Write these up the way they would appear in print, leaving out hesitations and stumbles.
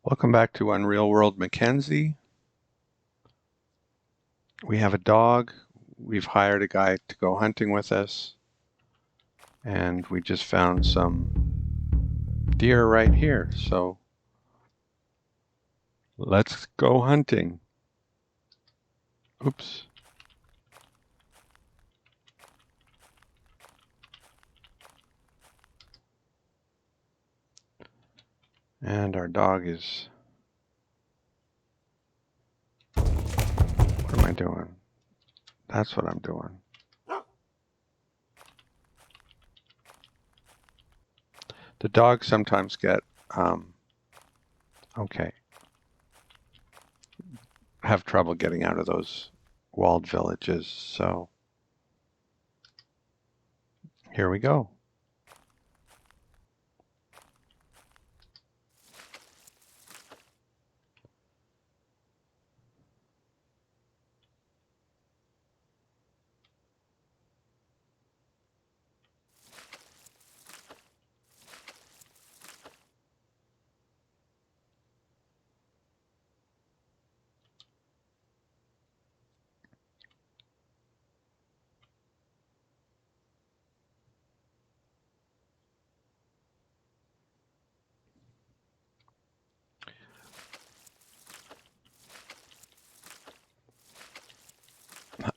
Welcome back to Unreal World Mackenzie. We have a dog. We've hired a guy to go hunting with us. And we just found some deer right here. So let's go hunting. Oops. And our dog is... What am I doing? That's what I'm doing. The dogs sometimes get, have trouble getting out of those walled villages. So here we go.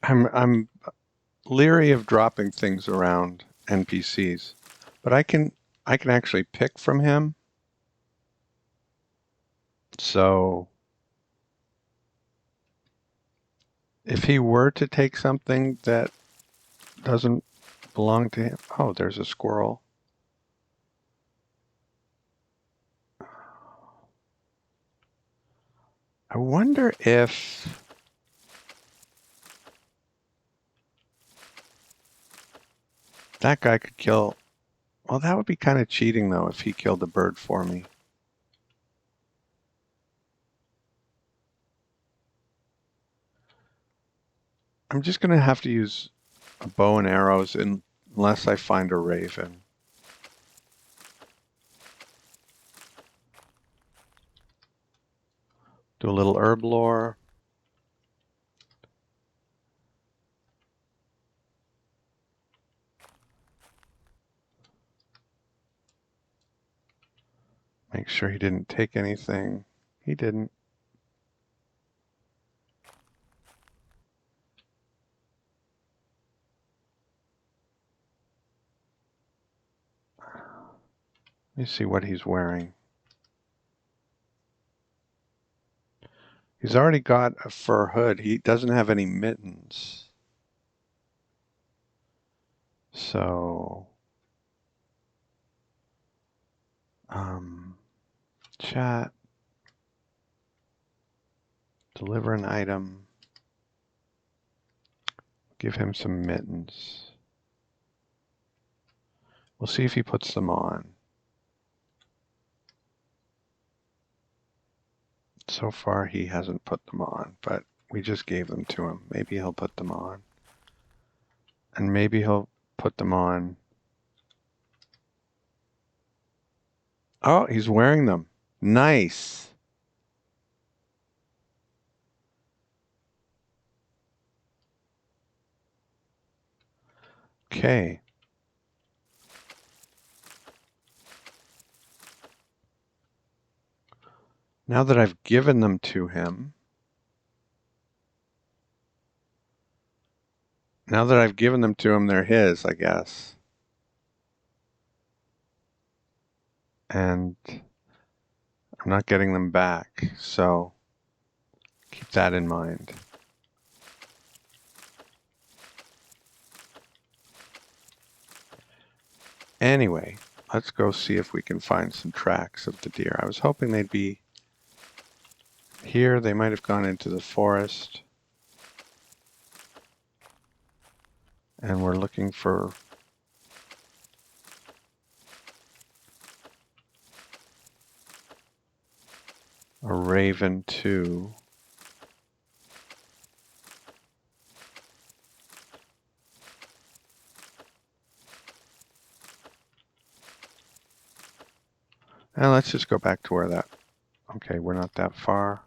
I'm leery of dropping things around NPCs, but I can actually pick from him. So if he were to take something that doesn't belong to him, oh, there's a squirrel. I wonder if that guy could kill. Well, that would be kind of cheating though if he killed the bird for me. I'm just going to have to use a bow and arrows unless I find a raven. Do a little herb lore. Make sure he didn't take anything. He didn't. Let me see what he's wearing. He's already got a fur hood. He doesn't have any mittens. So, chat, deliver an item, give him some mittens. We'll see if he puts them on. So far, he hasn't put them on, but we just gave them to him. Maybe he'll put them on. And maybe he'll put them on. Oh, he's wearing them. Nice. Okay. Now that I've given them to him, they're his, I guess. And I'm not getting them back, so keep that in mind. Anyway, let's go see if we can find some tracks of the deer. I was hoping they'd be here. They might have gone into the forest. And we're looking for a raven too. And let's just go back to where that Okay, we're not that far.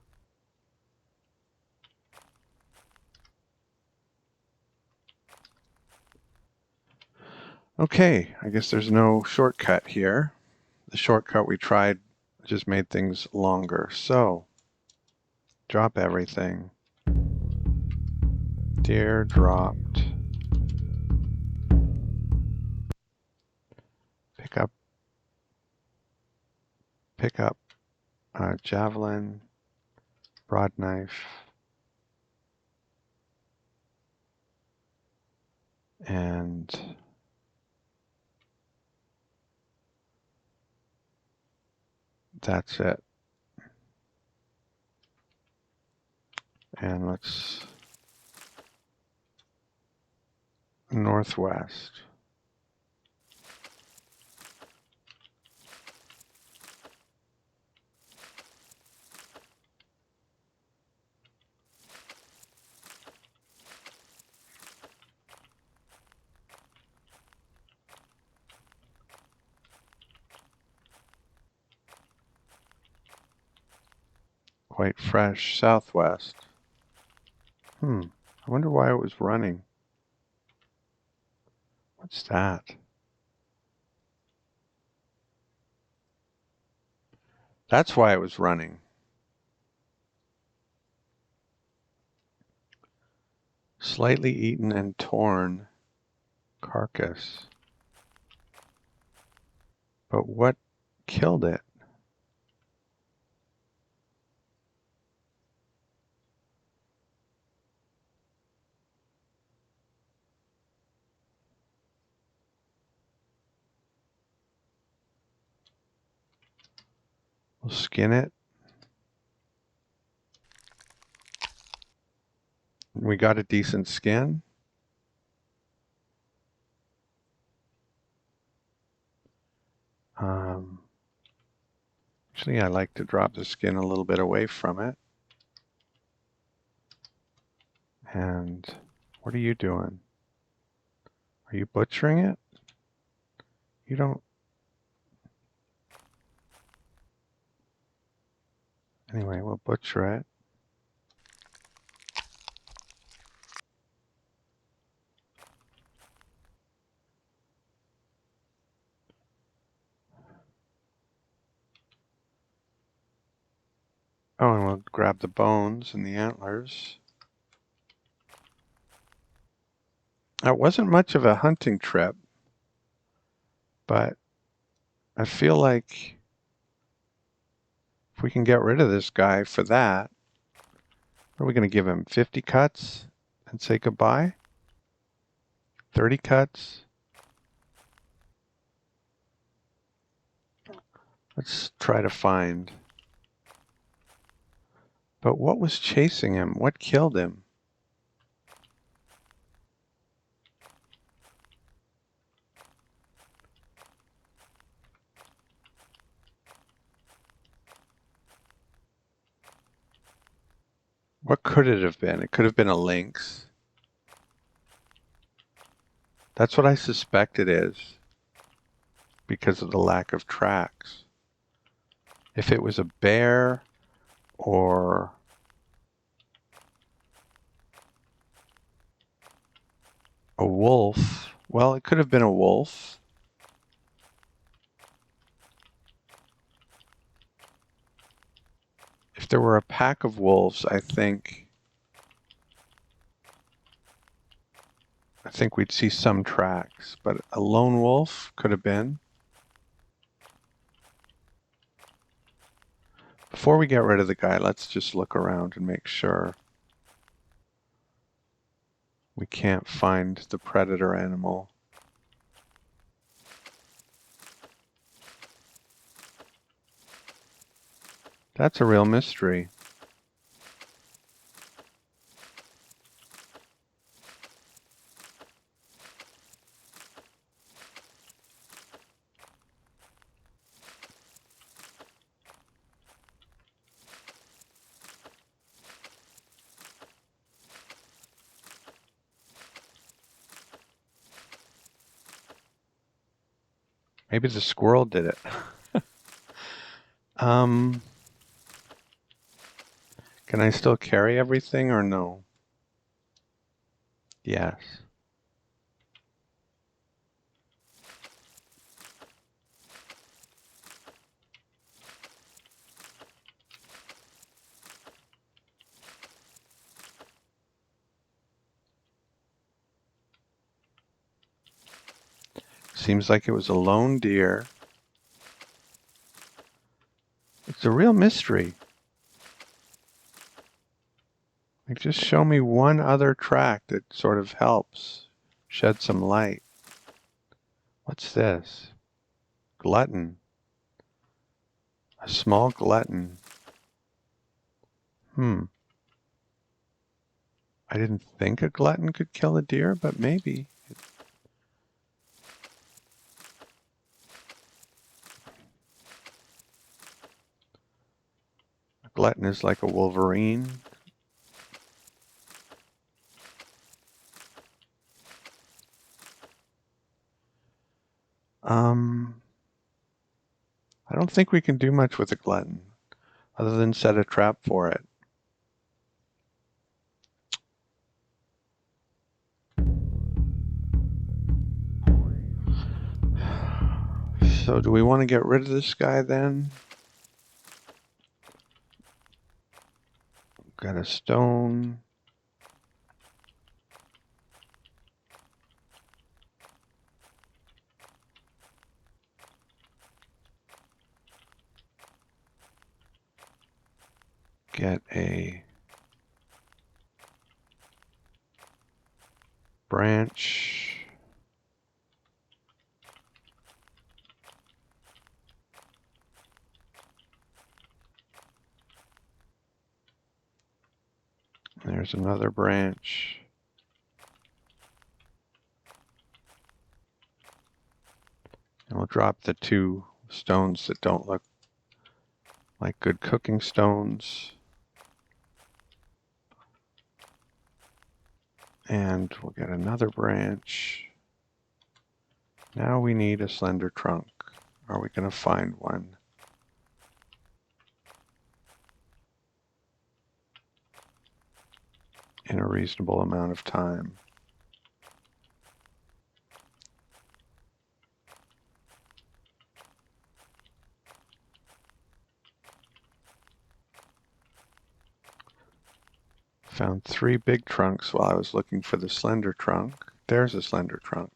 Okay, I guess there's no shortcut here. The shortcut we tried just made things longer. So, drop everything. Deer dropped. Pick up javelin, broad knife, and that's it. And let's northwest. Quite fresh southwest. I wonder why it was running. What's that? That's why it was running. Slightly eaten and torn carcass. But what killed it? We'll skin it. We got a decent skin. Actually, I like to drop the skin a little bit away from it. And what are you doing? Are you butchering it? You don't. Anyway, we'll butcher it. Oh, and we'll grab the bones and the antlers. It wasn't much of a hunting trip, but I feel like if we can get rid of this guy for that, are we going to give him 50 cuts and say goodbye? 30 cuts? Let's try to find. But what was chasing him? What killed him? What could it have been? It could have been a lynx. That's what I suspect it is, because of the lack of tracks. If it was a bear or a wolf, well, it could have been a wolf. If there were a pack of wolves, I think we'd see some tracks, but a lone wolf could have been. Before we get rid of the guy, let's just look around and make sure we can't find the predator animal. That's a real mystery. Maybe the squirrel did it. Can I still carry everything or no? Yes. Seems like it was a lone deer. It's a real mystery. Like, just show me one other track that sort of helps shed some light. What's this? Glutton. A small glutton. I didn't think a glutton could kill a deer, but maybe. A glutton is like a wolverine. I don't think we can do much with a glutton other than set a trap for it. So do we want to get rid of this guy then? Got a stone. Get a branch. There's another branch. And we'll drop the two stones that don't look like good cooking stones. And we'll get another branch. Now we need a slender trunk. Are we going to find one? In a reasonable amount of time. Found 3 big trunks while I was looking for the slender trunk. There's a slender trunk.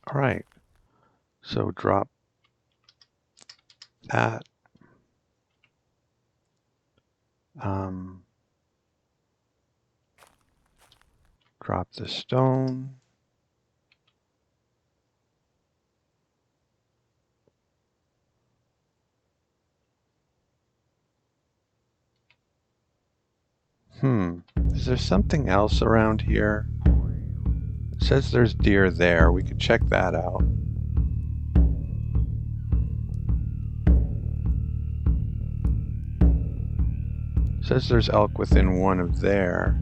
All right, so drop that. Drop the stone. Is there something else around here? It says there's deer there. We could check that out. It says there's elk within 1 of there.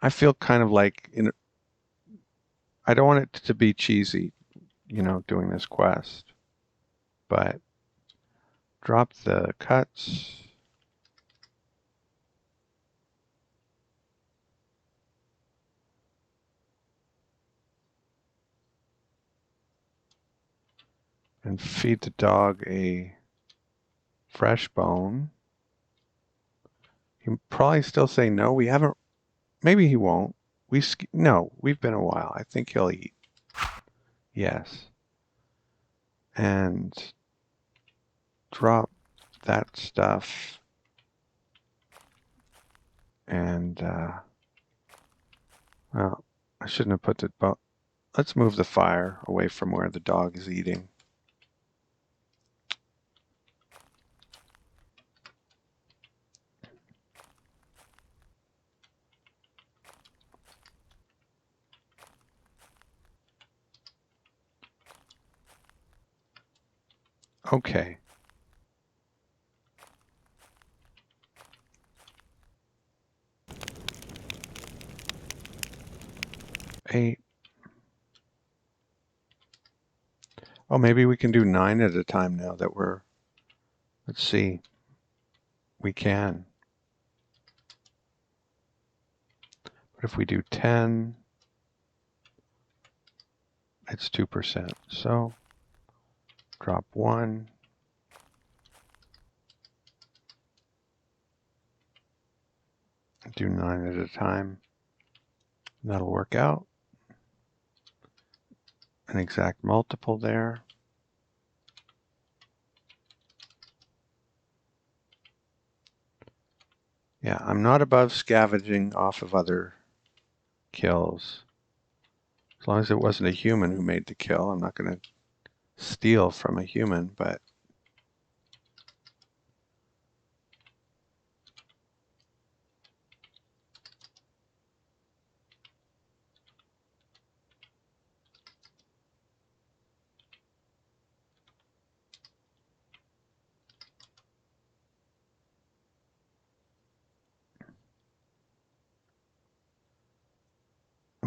I feel kind of like I don't want it to be cheesy, doing this quest. But drop the cuts. And feed the dog a fresh bone. He'll probably still say no. We haven't. Maybe he won't. No, we've been a while. I think he'll eat. Yes. And drop that stuff. And, well, I shouldn't have put the bone. Let's move the fire away from where the dog is eating. Okay. 8. Oh, maybe we can do 9 at a time now that we're, let's see, we can. But if we do 10, it's 2%. So drop 1. Do 9 at a time. And that'll work out. An exact multiple there. Yeah, I'm not above scavenging off of other kills. As long as it wasn't a human who made the kill, I'm not going to steal from a human, but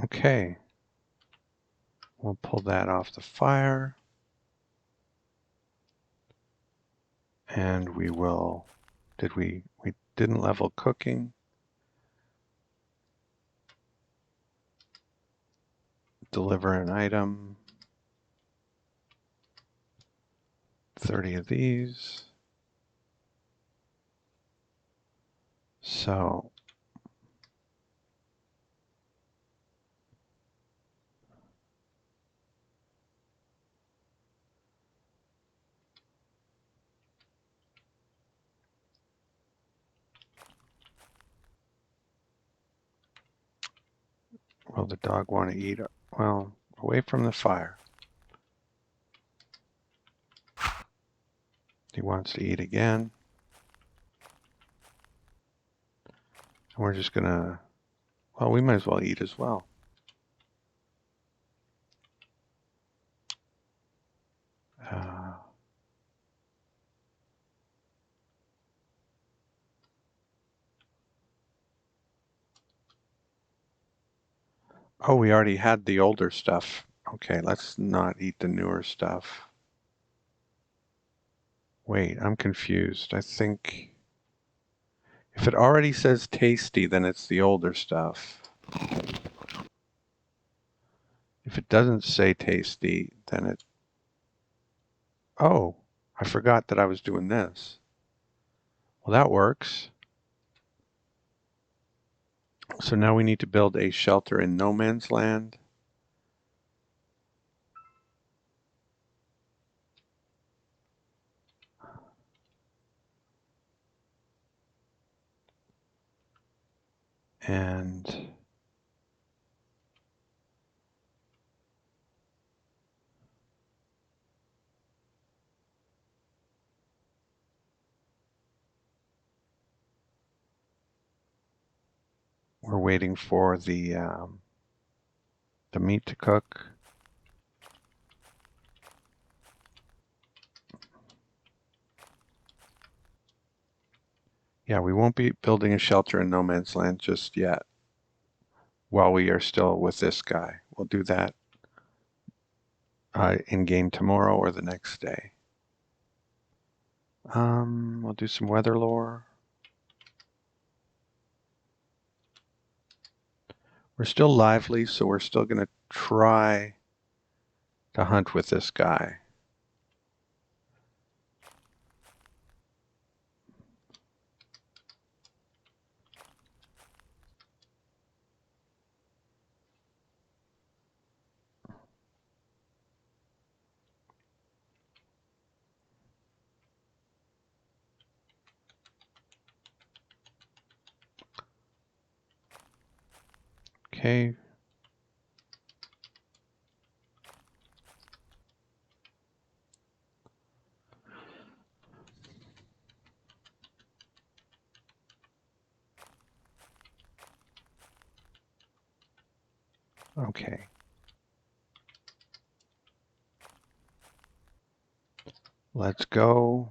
okay. We'll pull that off the fire. And we will, we didn't level cooking. Deliver an item. 30 of these. So will the dog want to eat? Well, away from the fire. He wants to eat again. And we're just gonna, well, we might as well eat as well. Oh, we already had the older stuff. Okay, let's not eat the newer stuff. Wait, I'm confused. I think if it already says tasty, then it's the older stuff. If it doesn't say tasty, then it... Oh, I forgot that I was doing this. Well, that works. So now we need to build a shelter in no man's land. And we're waiting for the meat to cook. Yeah, we won't be building a shelter in no man's land just yet while we are still with this guy. We'll do that in game tomorrow or the next day. We'll do some weather lore. We're still lively, so we're still going to try to hunt with this guy. Okay. Okay. Let's go.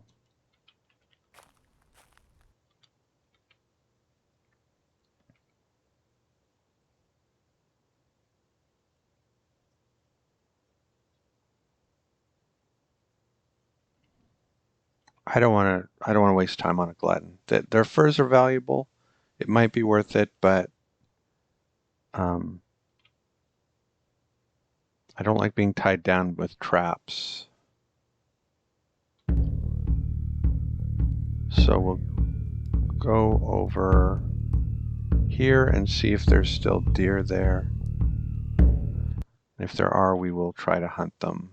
I don't want to waste time on a glutton. Their furs are valuable. It might be worth it, but I don't like being tied down with traps. So we'll go over here and see if there's still deer there. If there are, we will try to hunt them.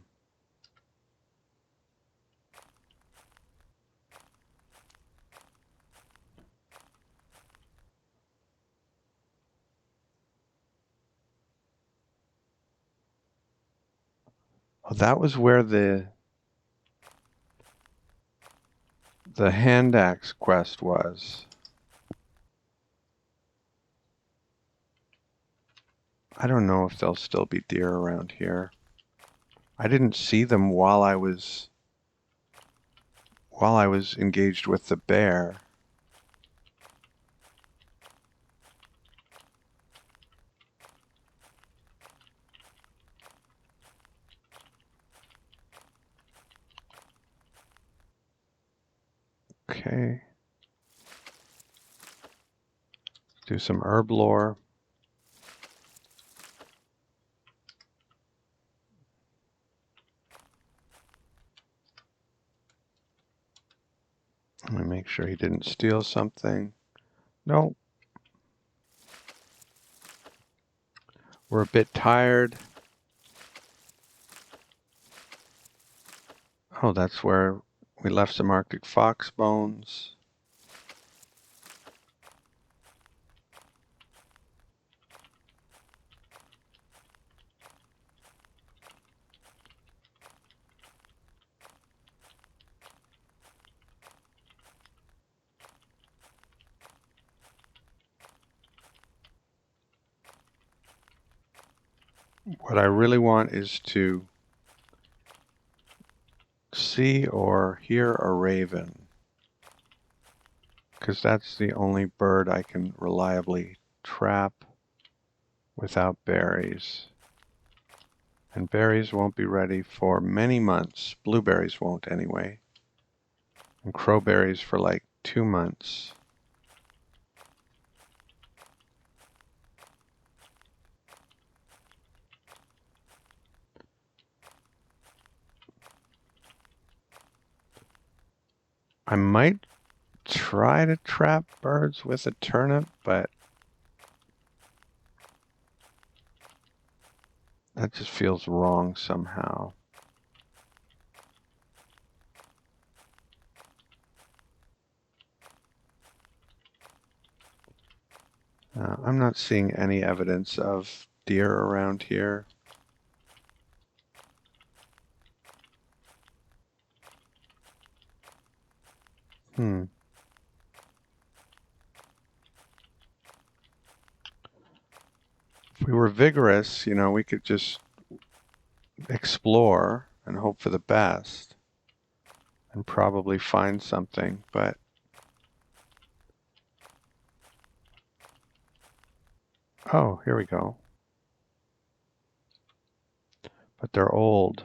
Oh, that was where the hand axe quest was. I don't know if there'll still be deer around here. I didn't see them while I was engaged with the bear. Okay. Do some herb lore. Let me make sure he didn't steal something. No. We're a bit tired. Oh, that's where we left some Arctic fox bones. What I really want is to see or hear a raven, because that's the only bird I can reliably trap without berries. And berries won't be ready for many months. Blueberries won't anyway. And crowberries for like 2 months. I might try to trap birds with a turnip, but that just feels wrong somehow. I'm not seeing any evidence of deer around here. If we were vigorous, you know, we could just explore and hope for the best and probably find something, but oh, here we go. But they're old.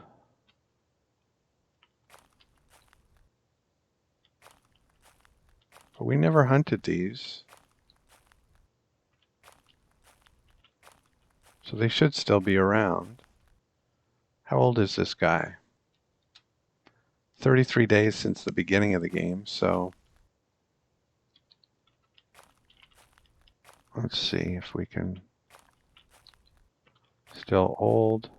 But we never hunted these. So they should still be around. How old is this guy? 33 days since the beginning of the game, so let's see if we can. Still old.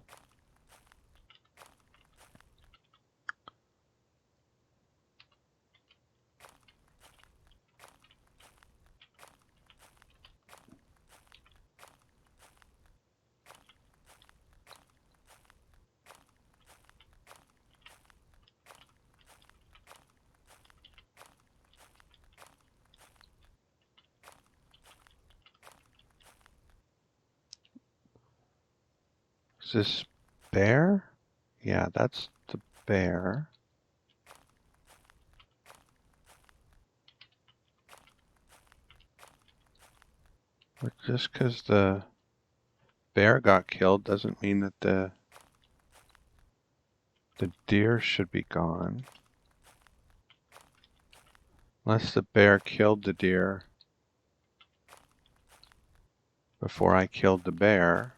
Is this bear? Yeah, that's the bear. But just because the bear got killed doesn't mean that the deer should be gone. Unless the bear killed the deer before I killed the bear.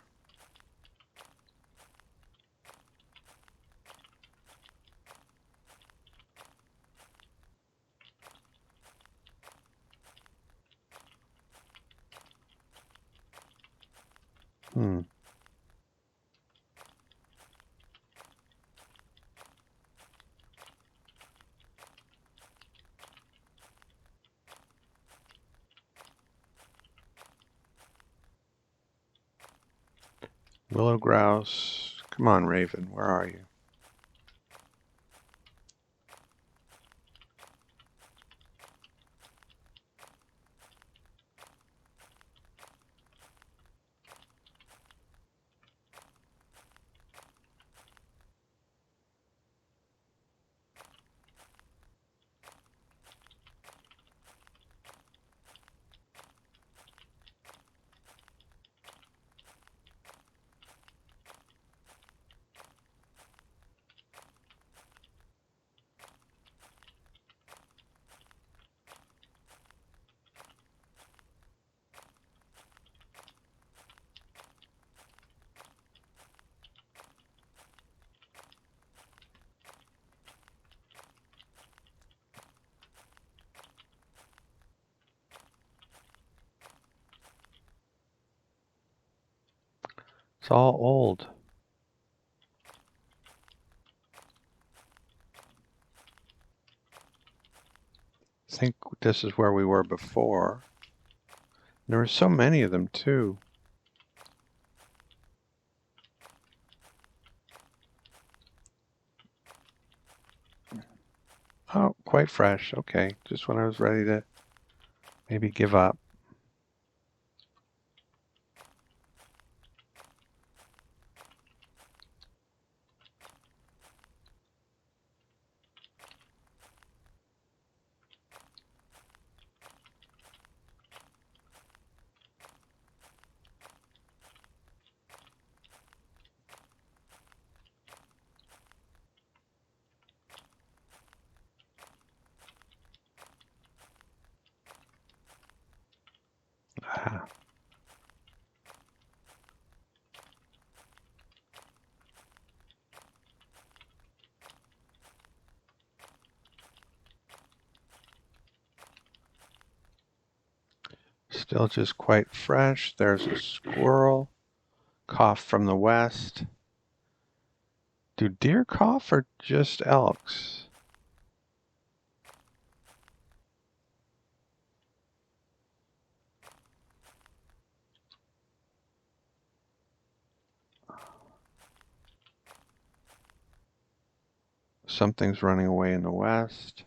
Willow grouse. Come on, Raven. Where are you? It's all old. I think this is where we were before. There were so many of them, too. Oh, quite fresh. Okay, just when I was ready to maybe give up. Ah. Still just quite fresh. There's a squirrel. Cough from the west. Do deer cough or just elks? Something's running away in the west.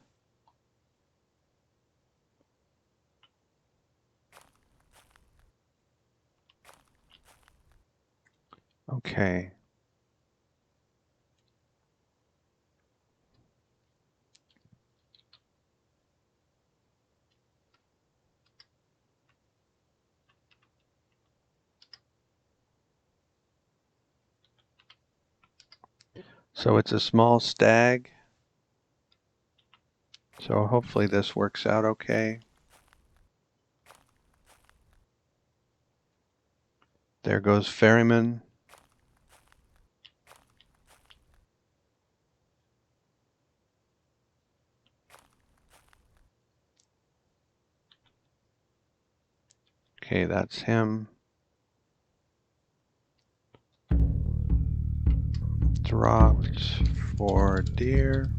Okay. So it's a small stag. So hopefully this works out okay. There goes Ferryman. Okay, that's him. Dropped for deer.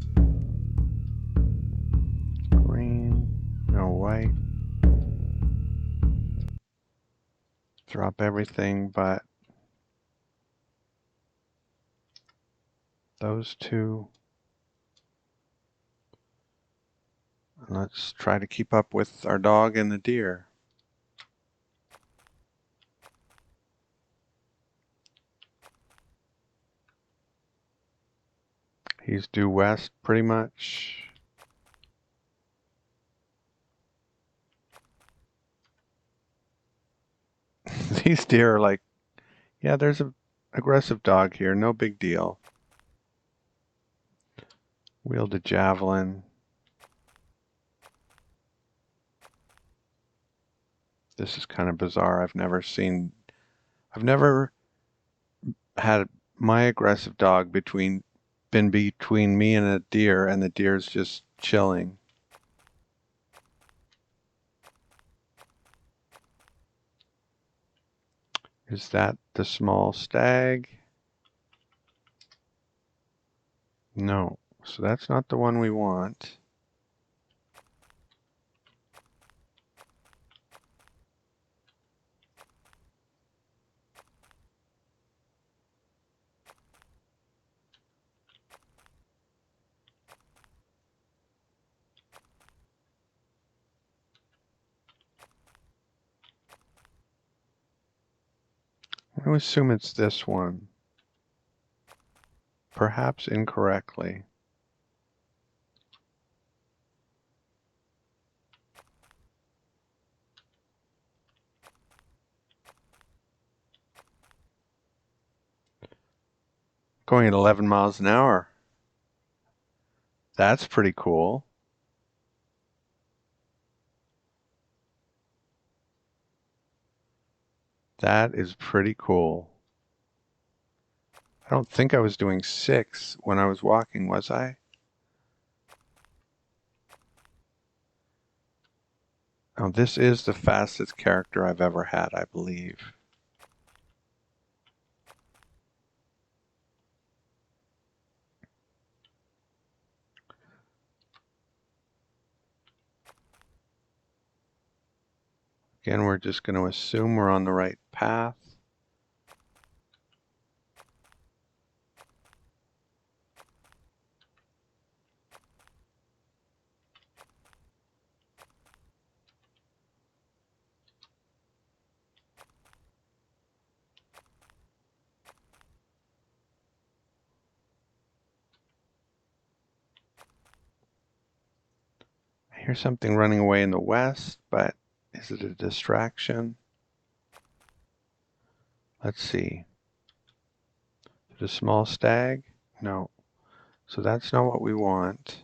Green, no white. Drop everything but those two. And let's try to keep up with our dog and the deer. He's due west pretty much. These deer are like, yeah, there's an aggressive dog here, no big deal. Wield a javelin. This is kind of bizarre. I've never had my aggressive dog been between me and a deer, and the deer's just chilling. Is that the small stag? No. So that's not the one we want. I'm going to assume it's this one. Perhaps incorrectly. Going at 11 miles an hour. That's pretty cool. That is pretty cool. I don't think I was doing 6 when I was walking, was I? Oh, this is the fastest character I've ever had, I believe. Again, we're just going to assume we're on the right path. I hear something running away in the west, but is it a distraction? Let's see. Is it a small stag? No. So that's not what we want.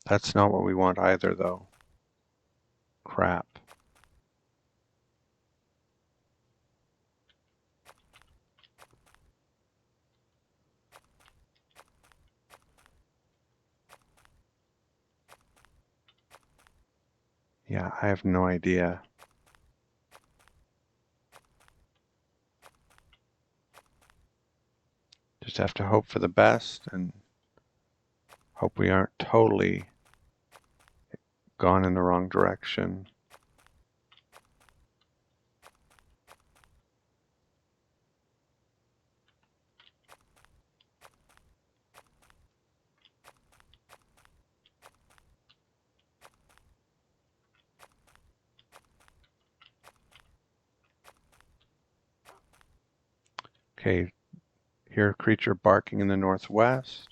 That's not what we want either, though. Crap. Yeah, I have no idea. Just have to hope for the best and hope we aren't totally gone in the wrong direction. Okay, hear a creature barking in the northwest.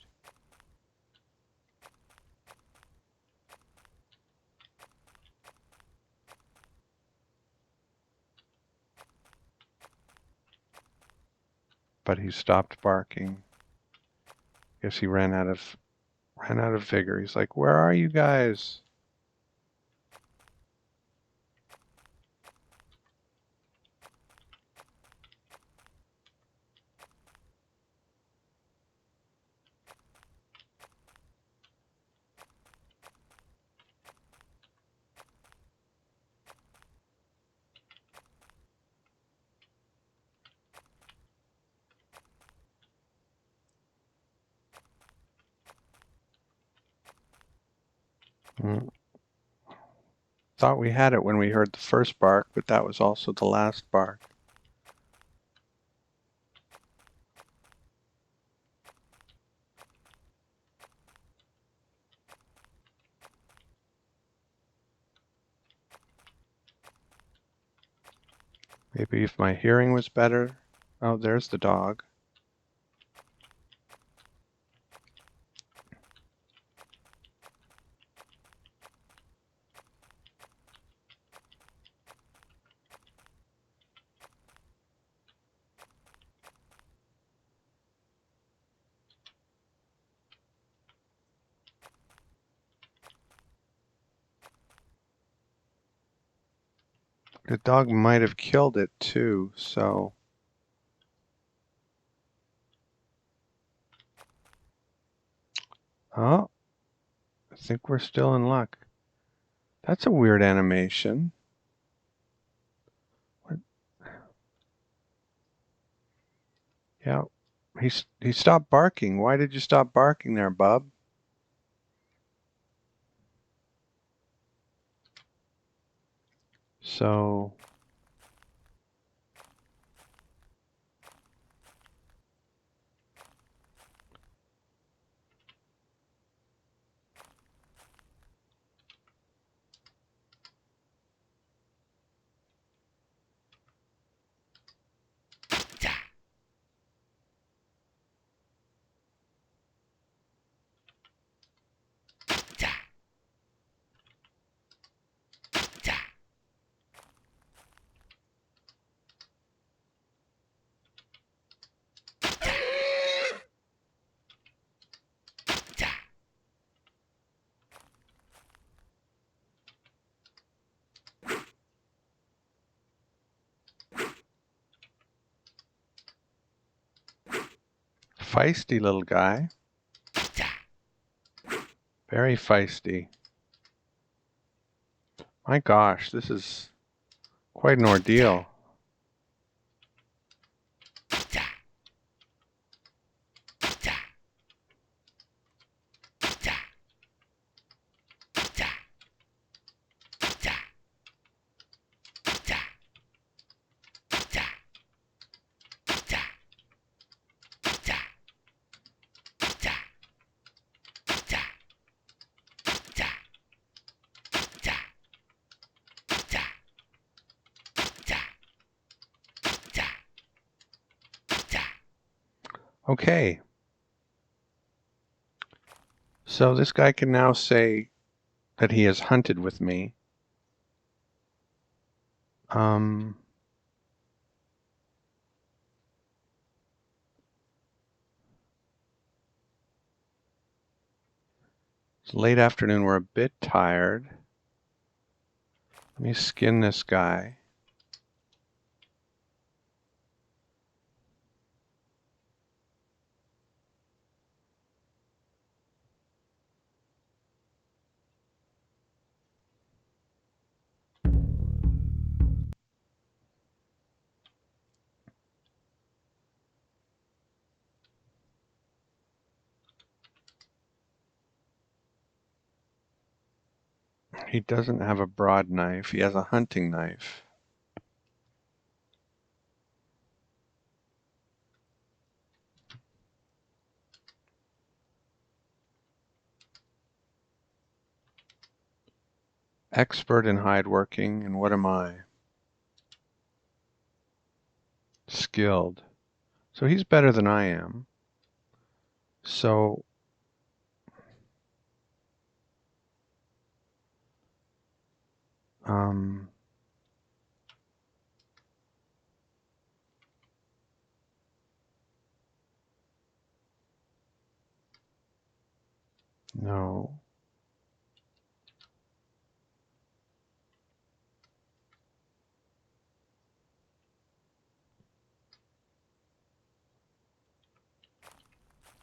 But he stopped barking. Guess he ran out of vigor. He's like, "Where are you guys?" Mm. Thought we had it when we heard the first bark, but that was also the last bark. Maybe if my hearing was better. Oh, there's the dog. The dog might have killed it too, so. Oh, I think we're still in luck. That's a weird animation. What? Yeah, he stopped barking. Why did you stop barking there, bub? So. Feisty little guy. Very feisty. My gosh, this is quite an ordeal. Okay. So this guy can now say that he has hunted with me. It's late afternoon. We're a bit tired. Let me skin this guy. He doesn't have a broad knife. He has a hunting knife. Expert in hide working, and what am I? Skilled. So he's better than I am. So no.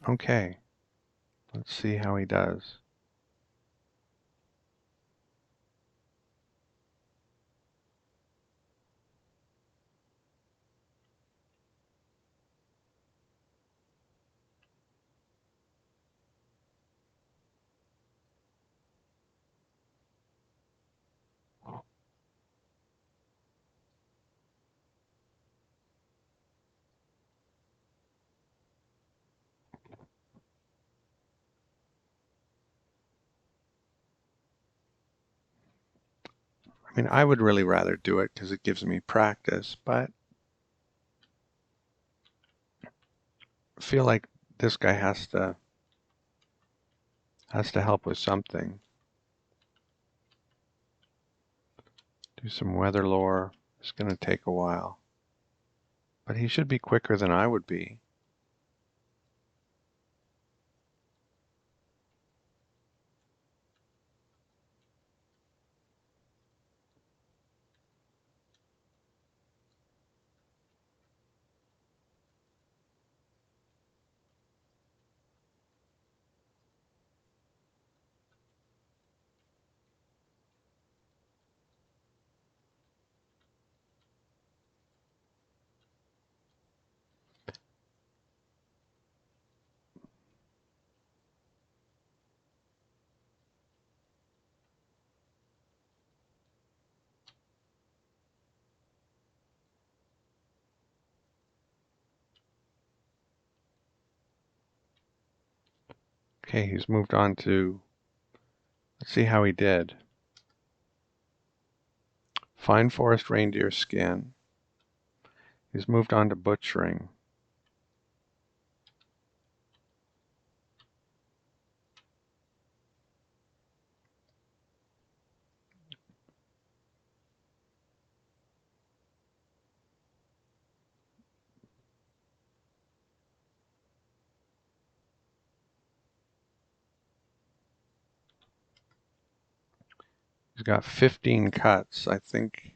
Okay. Let's see how he does. I mean, I would really rather do it because it gives me practice, but I feel like this guy has to help with something. Do some weather lore. It's going to take a while. But he should be quicker than I would be. Okay, he's moved on to, let's see how he did. Fine forest reindeer skin. He's moved on to butchering. He's got 15 cuts. I think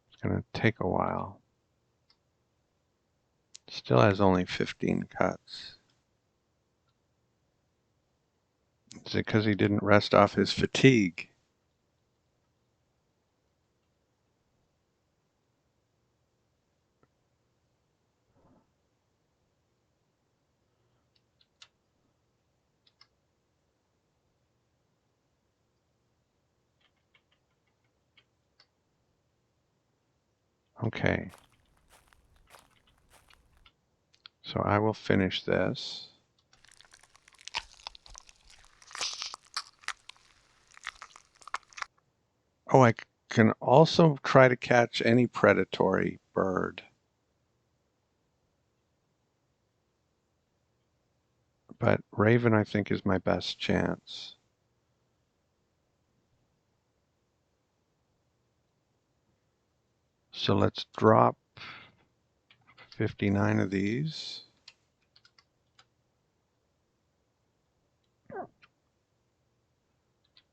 it's going to take a while. Still has only 15 cuts. Is it because he didn't rest off his fatigue? Okay. So I will finish this. Oh, I can also try to catch any predatory bird. But raven, I think, is my best chance. So let's drop 59 of these.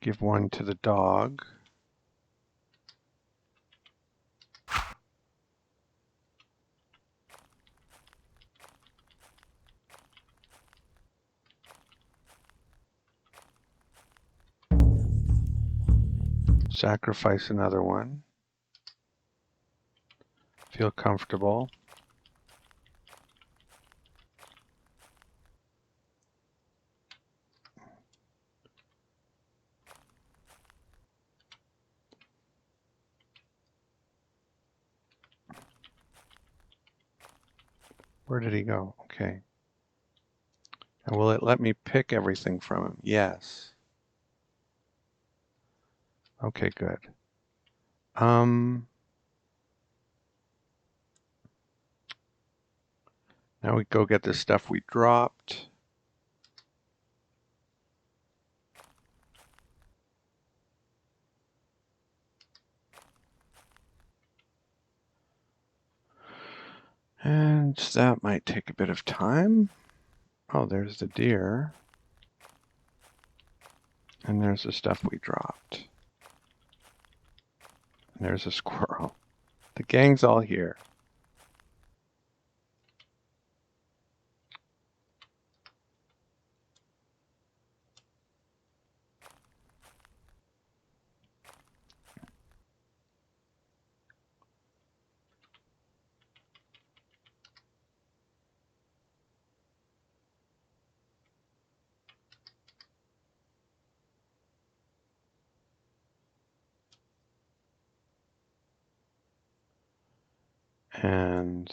Give one to the dog. Sacrifice another one. Feel comfortable. Where did he go? Okay. And will it let me pick everything from him? Yes. Okay, good. Now we go get the stuff we dropped. And that might take a bit of time. Oh, there's the deer. And there's the stuff we dropped. And there's a squirrel. The gang's all here. And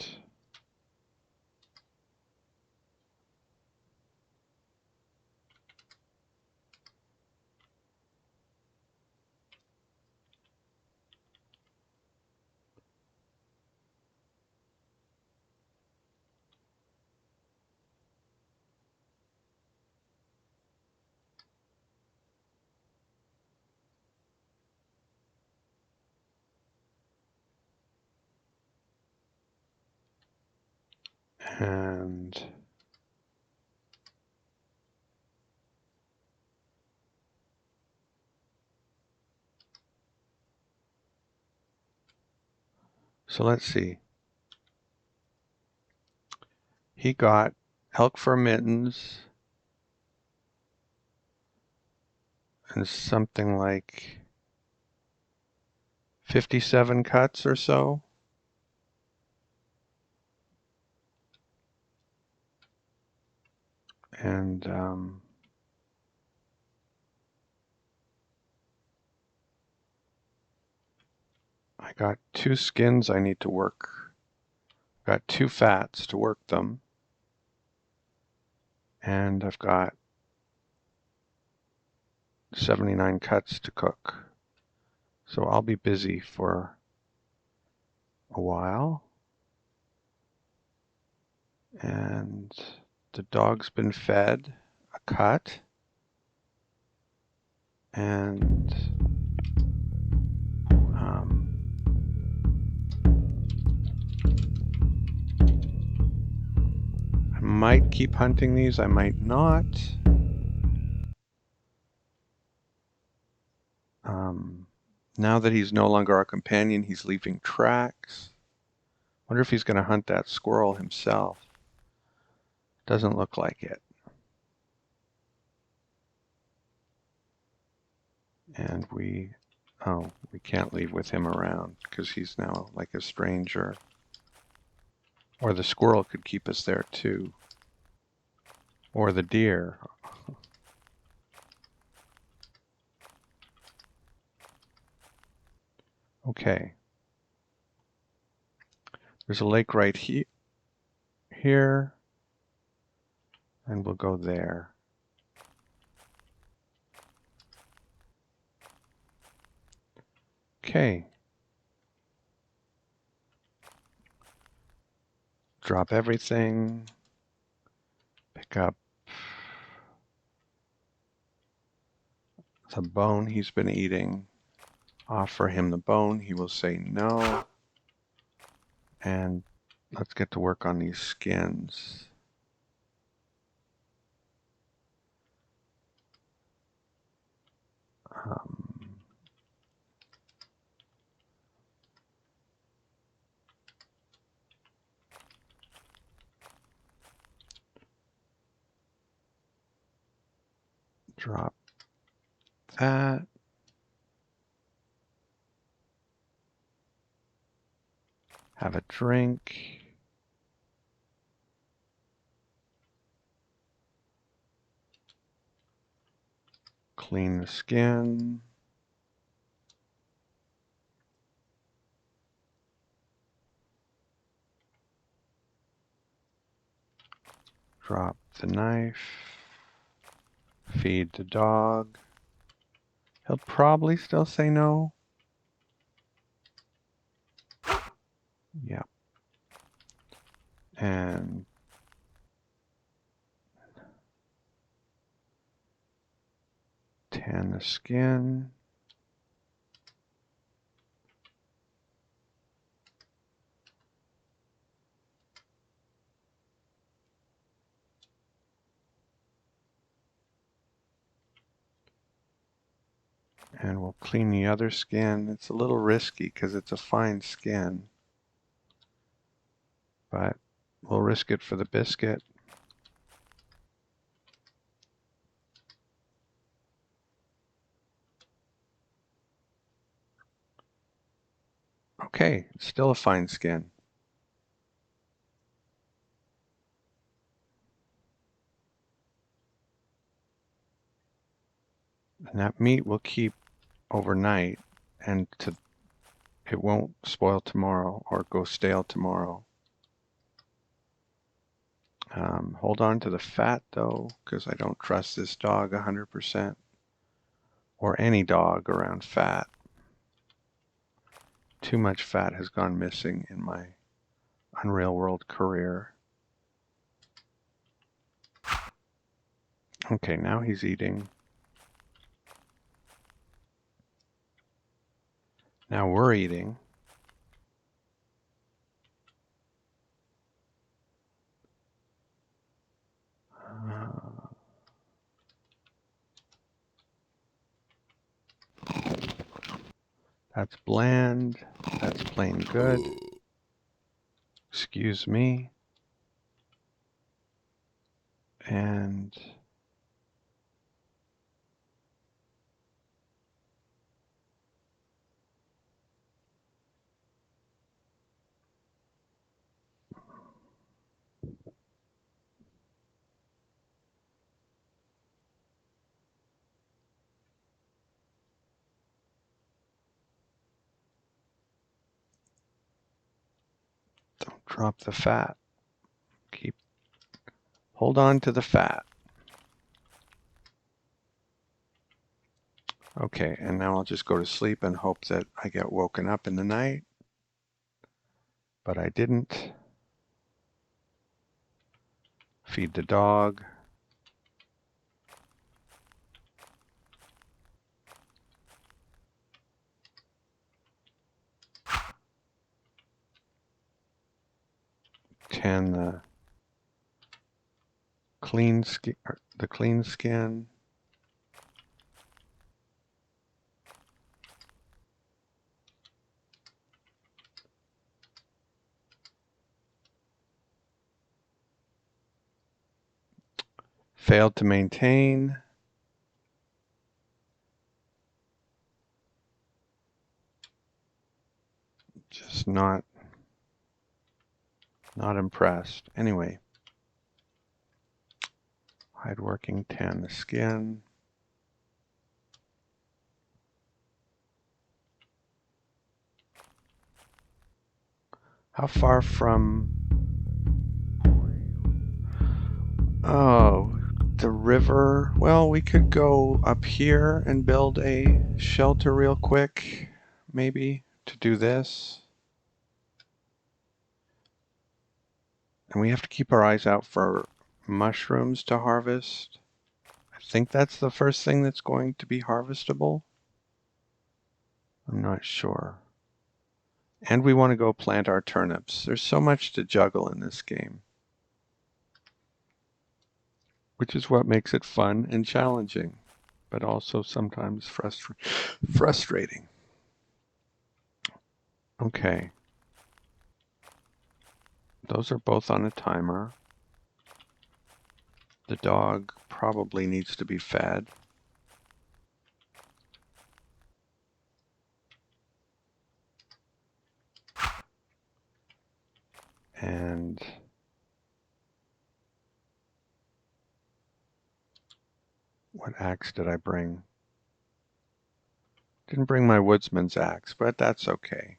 and so let's see. He got elk fur mittens and something like 57 cuts or so. And I got 2 skins I need to work. Got 2 fats to work them. And I've got 79 cuts to cook. So I'll be busy for a while. And the dog's been fed a cut. And I might keep hunting these, I might not. Now that he's no longer our companion, he's leaving tracks. Wonder if he's going to hunt that squirrel himself. Doesn't look like it. And we can't leave with him around because he's now like a stranger. Or the squirrel could keep us there too. Or the deer. Okay. There's a lake right here. And we'll go there. Okay. Drop everything. Pick up the bone he's been eating. Offer him the bone. He will say no. And let's get to work on these skins. Drop that. Have a drink. Clean the skin. Drop the knife. Feed the dog. He'll probably still say no. Yep. And tan the skin. And we'll clean the other skin. It's a little risky because it's a fine skin. But we'll risk it for the biscuit. Okay, it's still a fine skin. And that meat will keep overnight and it won't spoil tomorrow or go stale tomorrow. Hold on to the fat though, because I don't trust this dog 100%, or any dog around fat. Too much fat has gone missing in my Unreal World career. Okay, now he's eating. Now we're eating. That's bland. That's plain good. Excuse me. And don't drop the fat. Hold on to the fat. Okay, and now I'll just go to sleep and hope that I get woken up in the night. But I didn't. Feed the dog. Tan the clean skin. Failed to maintain. Just not impressed. Anyway, hide working, tan the skin. How far from, oh, the river? Well, we could go up here and build a shelter real quick, maybe, to do this. And we have to keep our eyes out for mushrooms to harvest. I think that's the first thing that's going to be harvestable. I'm not sure. And we want to go plant our turnips. There's so much to juggle in this game, which is what makes it fun and challenging, but also sometimes frustrating. Okay. Those are both on a timer. The dog probably needs to be fed. And what axe did I bring? Didn't bring my woodsman's axe, but that's okay.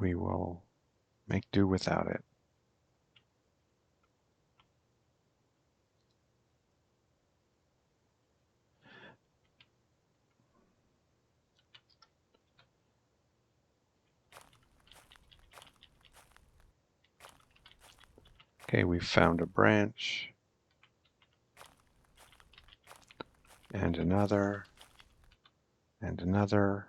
We will make do without it. Okay, we found a branch. And another. And another.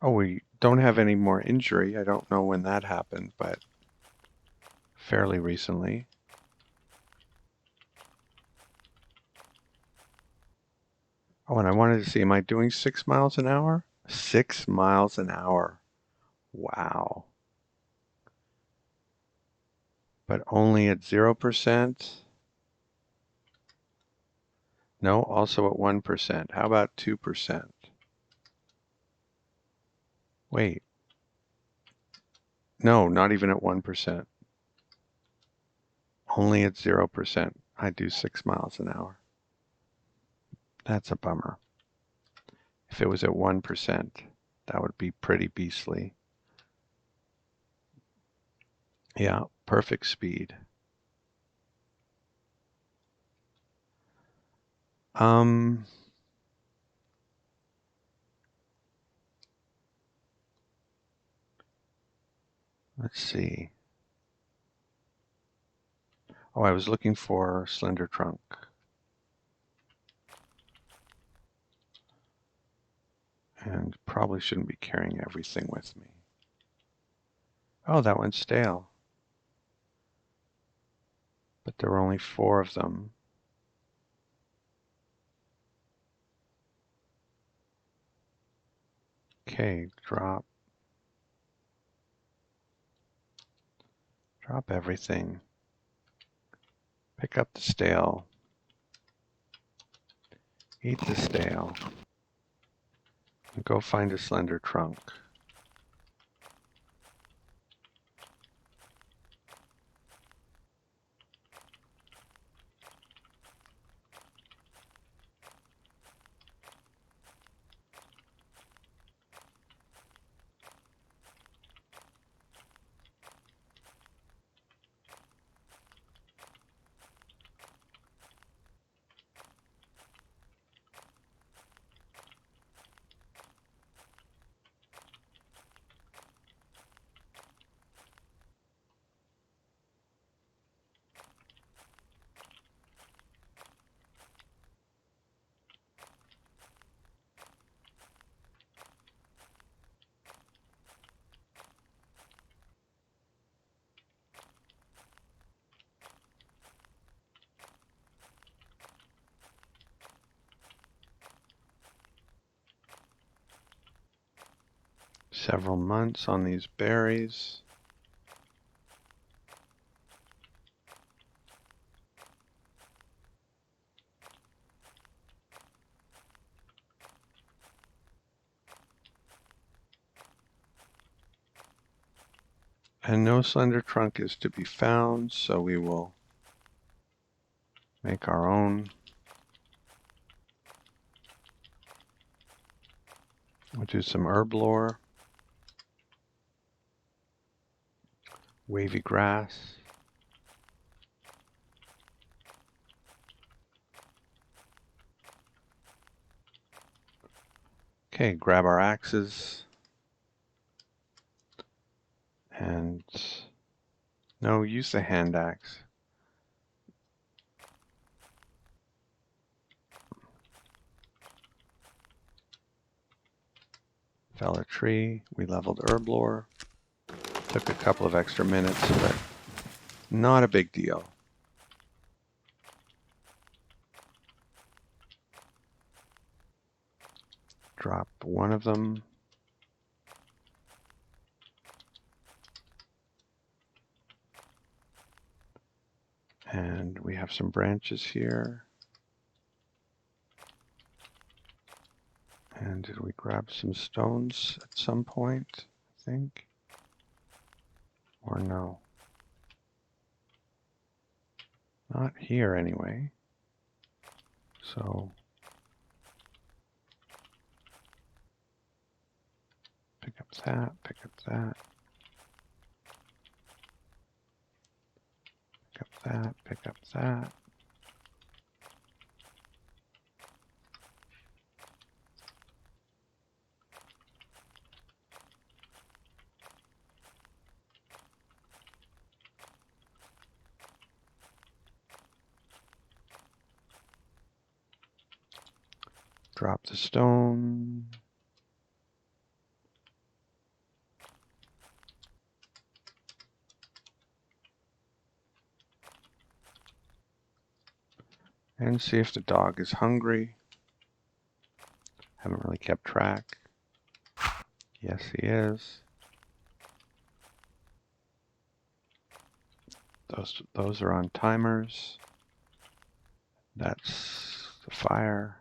Oh, we don't have any more injury. I don't know when that happened, but fairly recently. Oh, and I wanted to see, am I doing 6 miles an hour? 6 miles an hour. Wow. But only at 0%? No, also at 1%. How about 2%? Wait. No, not even at 1%. Only at 0%. I do 6 miles an hour. That's a bummer. If it was at 1%, that would be pretty beastly. Yeah, perfect speed. Let's see. Oh, I was looking for slender trunk. And probably shouldn't be carrying everything with me. Oh, that one's stale. But there were only 4 of them. Okay, drop. Drop everything. Pick up the stale. Eat the stale. And go find a slender trunk. several months on these berries. And no slender trunk is to be found, so we will make our own. We'll do some herb lore, wavy grass. Okay, grab our axes. And no, use the hand axe. Fell a tree. We leveled herb lore. Took a couple of extra minutes, but not a big deal. Drop one of them. And we have some branches here. And did we grab some stones at some point, I think? Or no? Not here anyway. So pick up that, pick up that. Pick up that, pick up that. Drop the stone. And see if the dog is hungry. Haven't really kept track. Yes, he is. Those are on timers. That's the fire.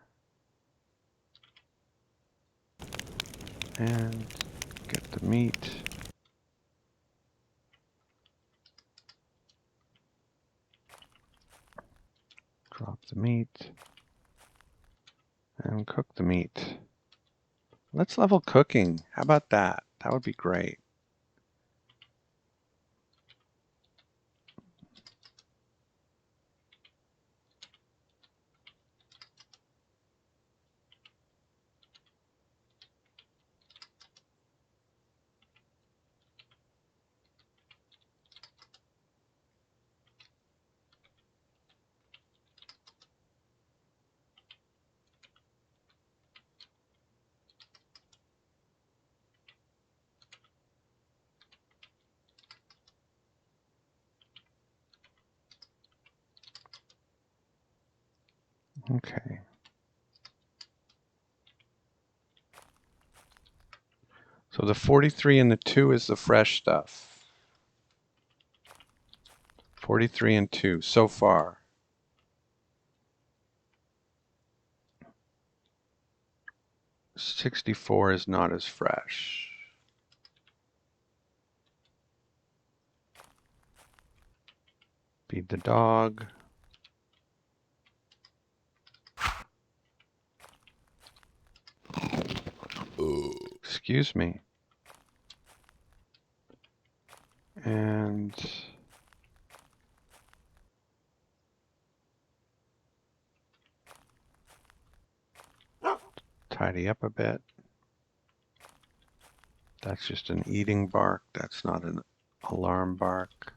And get the meat. Drop the meat. And cook the meat. Let's level cooking. How about that? That would be great. Okay. So the 43 and the 2 is the fresh stuff. 43 and 2 so far. '64 is not as fresh. Feed the dog. Excuse me. And tidy up a bit. That's just an eating bark. That's not an alarm bark.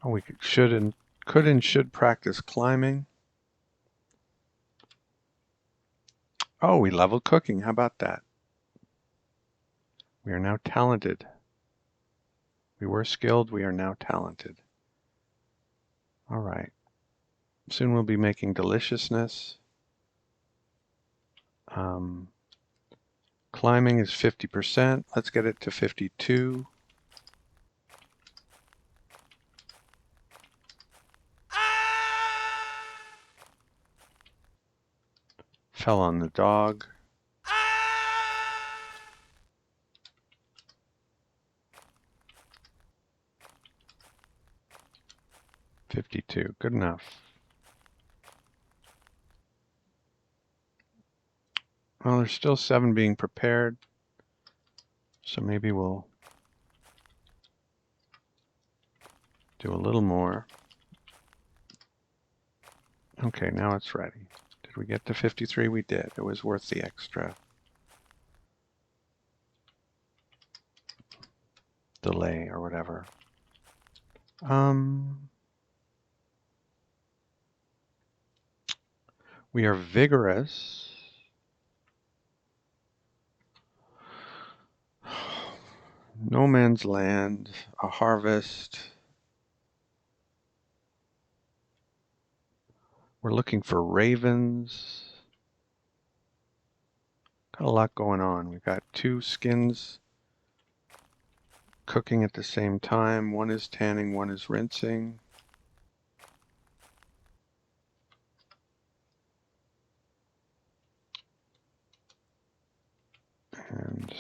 Oh, we could and should practice climbing. Oh, we leveled cooking. How about that? We are now talented. We were skilled, we are now talented. All right. Soon we'll be making deliciousness. Climbing is 50%. Let's get it to 52. Fell on the dog. $52. Good enough. Well, there's still 7 being prepared. So maybe we'll do a little more. Okay, now it's ready. Did we get to 53? We did. It was worth the extra delay or whatever. We are vigorous. No man's land, a harvest. We're looking for ravens. Got a lot going on. We've got 2 skins cooking at the same time. One is tanning, one is rinsing. And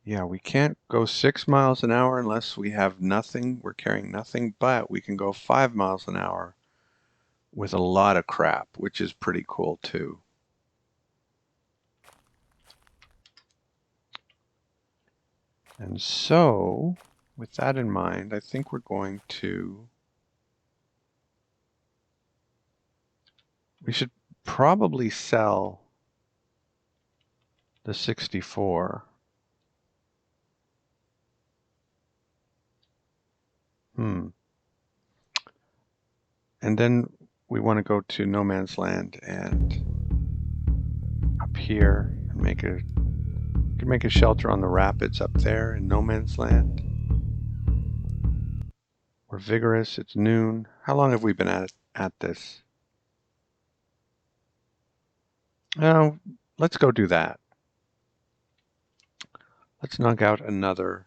yeah, we can't go 6 miles an hour unless we have nothing. We're carrying nothing, but we can go 5 miles an hour with a lot of crap, which is pretty cool too. And so, with that in mind, I think we're going to... We should probably sell the 64. And then we want to go to no man's land and up here and make a shelter on the rapids up there in no man's land. We're vigorous. It's noon. How long have we been at this? Oh, let's go do that. Let's knock out another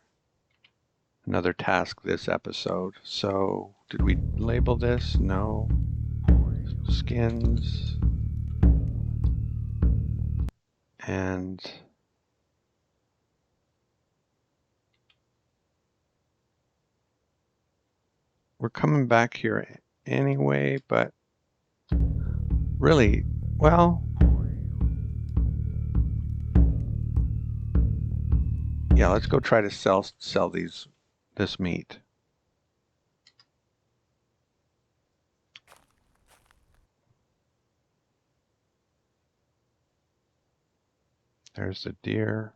task this episode. So, did we label this? No. Skins. And we're coming back here anyway, but really, well, yeah, let's go try to sell this meat. There's the deer.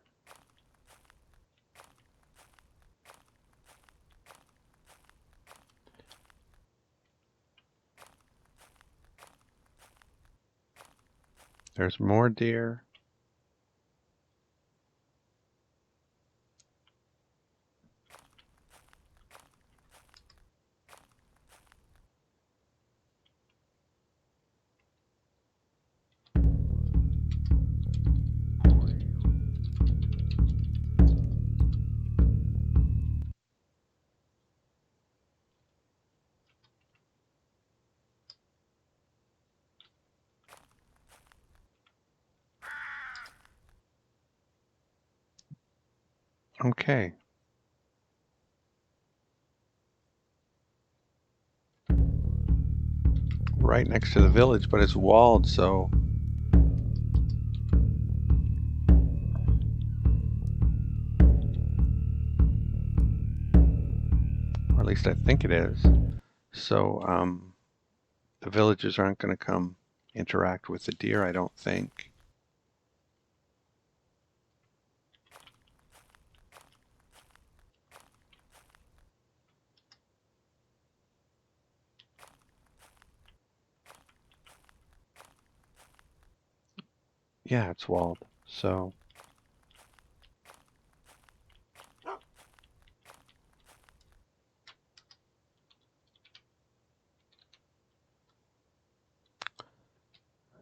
There's more deer. Okay. Right next to the village, but it's walled, so... Or at least I think it is. So, the villagers aren't going to come interact with the deer, I don't think. Yeah, it's walled. So I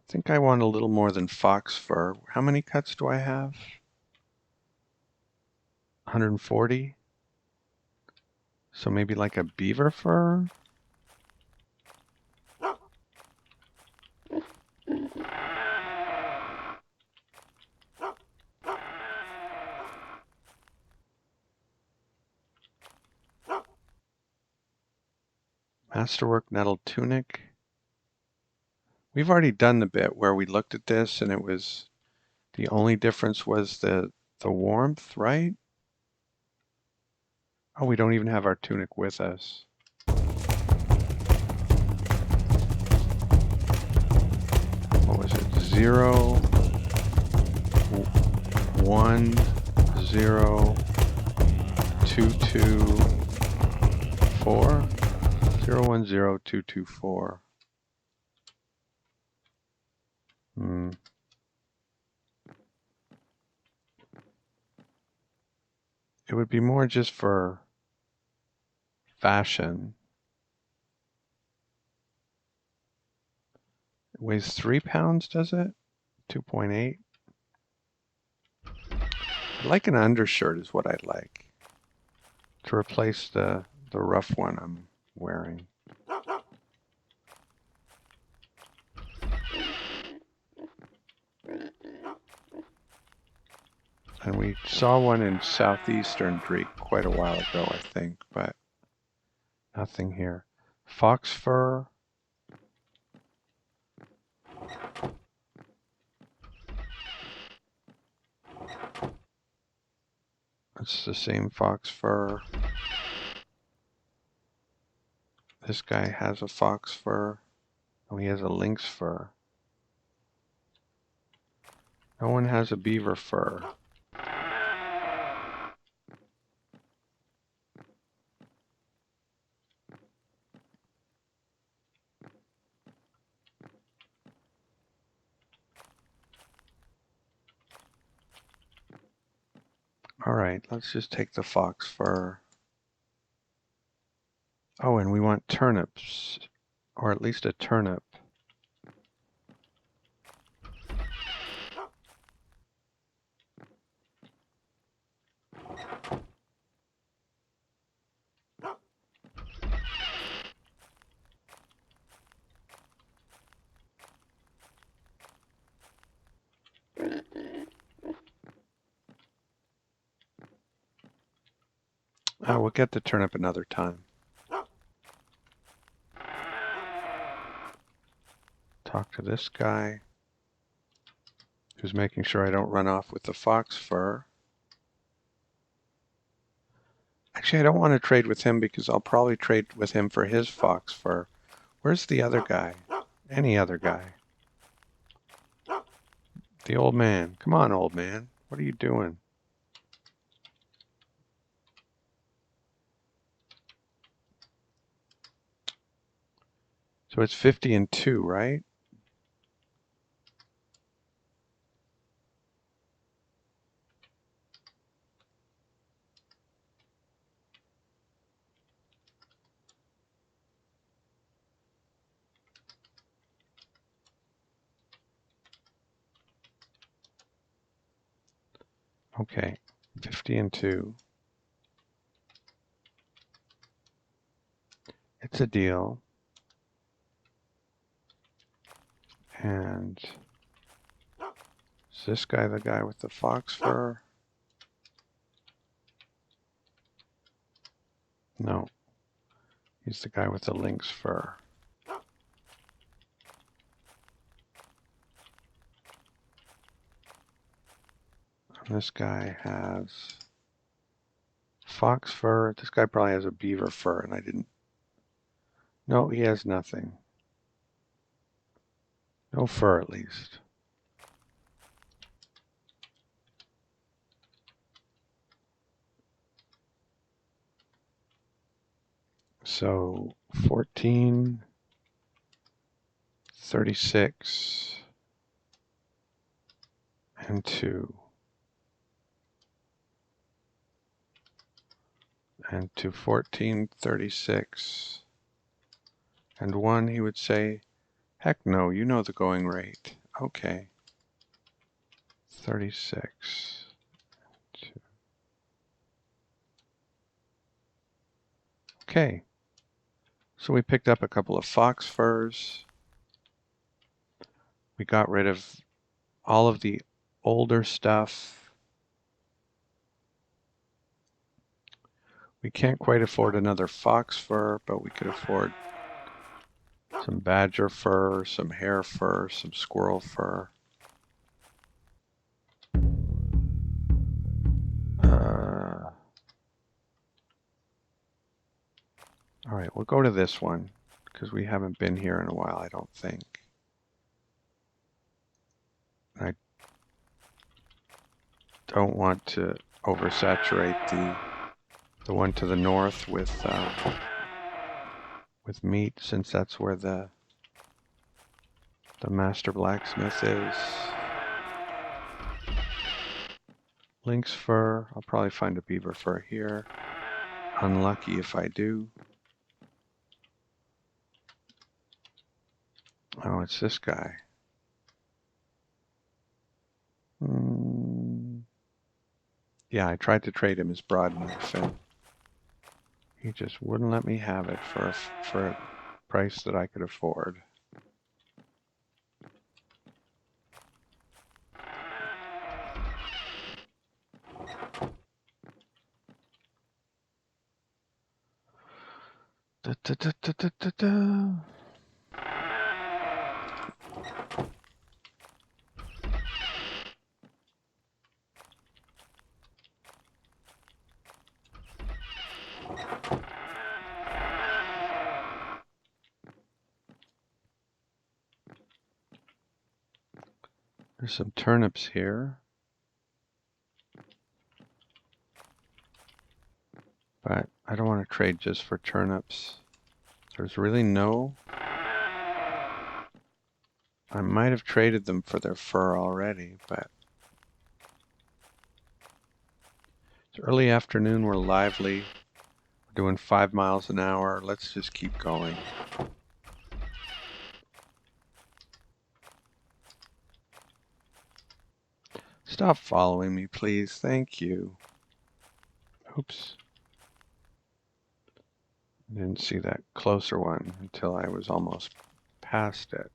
think I want a little more than fox fur. How many cuts do I have? 140. So maybe like a beaver fur? Masterwork nettle tunic. We've already done the bit where we looked at this and it was the only difference was the warmth, right? Oh, we don't even have our tunic with us. What was it? 0, 1, 0, 2, 2, 4. 0, 1, 0, 2, 2, 4. It would be more just for fashion. It weighs 3 pounds, does it? 2.8. I'd like an undershirt is what I'd like to replace the rough one I'm wearing. And we saw one in southeastern Greek quite a while ago, I think, but nothing here. Fox fur. It's the same fox fur. This guy has a fox fur. Oh, he has a lynx fur. No one has a beaver fur. All right, let's just take the fox fur. Oh, and we want turnips, or at least a turnip. We'll get the turnip another time. Talk to this guy who's making sure I don't run off with the fox fur. Actually, I don't want to trade with him because I'll probably trade with him for his fox fur. Where's the other guy? Any other guy? The old man. Come on, old man. What are you doing? So it's 50 and 2, right? Okay, 50 and 2. It's a deal. And is this guy the guy with the fox fur? No, he's the guy with the lynx fur. And this guy has fox fur. This guy probably has a beaver fur, and I didn't. No, he has nothing. No fur, at least. So 14, 36, and 2 and to 1436 and 1, he would say, heck no, you know the going rate. Okay. 36. 2. Okay. So we picked up a couple of fox furs. We got rid of all of the older stuff. We can't quite afford another fox fur, but we could afford some badger fur, some hare fur, some squirrel fur. All right, we'll go to this one because we haven't been here in a while, I don't think. I don't want to oversaturate the one to the north with meat, since that's where the master blacksmith is. Lynx fur. I'll probably find a beaver fur here. Unlucky if I do. Oh, it's this guy. Yeah, I tried to trade him his broadknife, and he just wouldn't let me have it for a price that I could afford. Da, da, da, da, da, da, da. There's some turnips here. But I don't want to trade just for turnips. There's really no... I might have traded them for their fur already, but... It's early afternoon, we're lively. We're doing 5 miles an hour. Let's just keep going. Stop following me, please. Thank you. Oops. I didn't see that closer one until I was almost past it.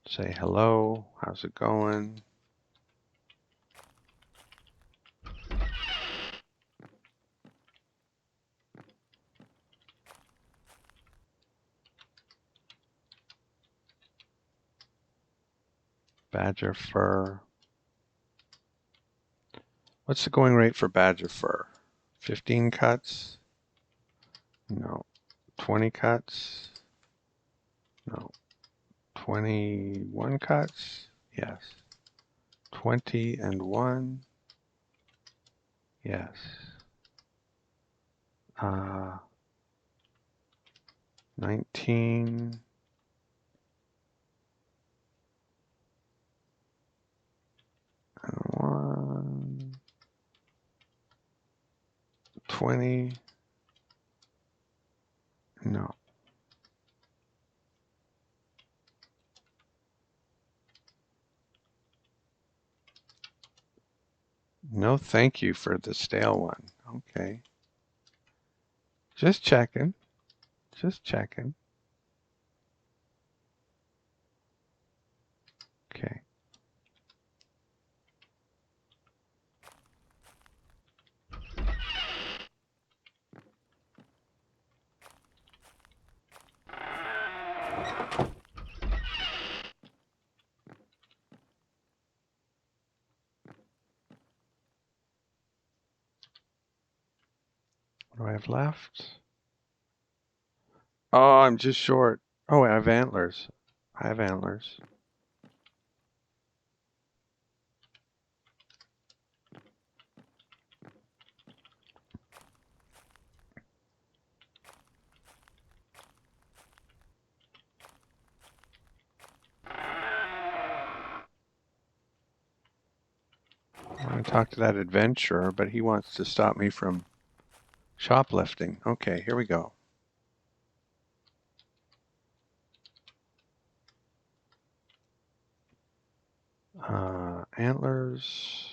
Say hello. How's it going? Badger fur. What's the going rate for badger fur? 15 cuts? No. 20 cuts? No. 21 cuts? Yes. 20 and 1? Yes. 19. And 1. 20. No. No thank you for the stale one. Okay. Just checking. Just checking. Okay. What do I have left? Oh, I'm just short. Oh, I have antlers. I have antlers. going to talk to that adventurer, but he wants to stop me from shoplifting. Okay, here we go. Antlers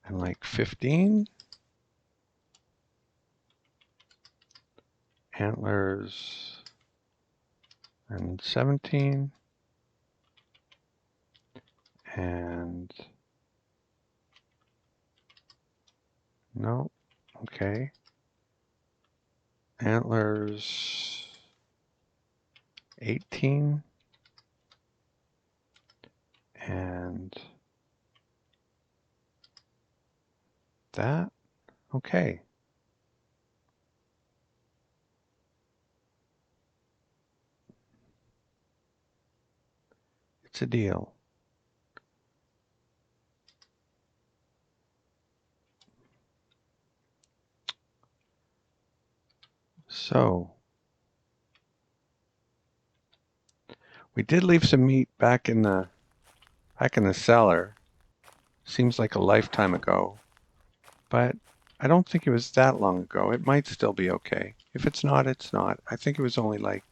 and like 15. Antlers and 17. And no, okay. Antlers 18. And that, okay. It's a deal. So, we did leave some meat back in the cellar. Seems like a lifetime ago, but I don't think it was that long ago. It might still be okay. If it's not, it's not. I think it was only like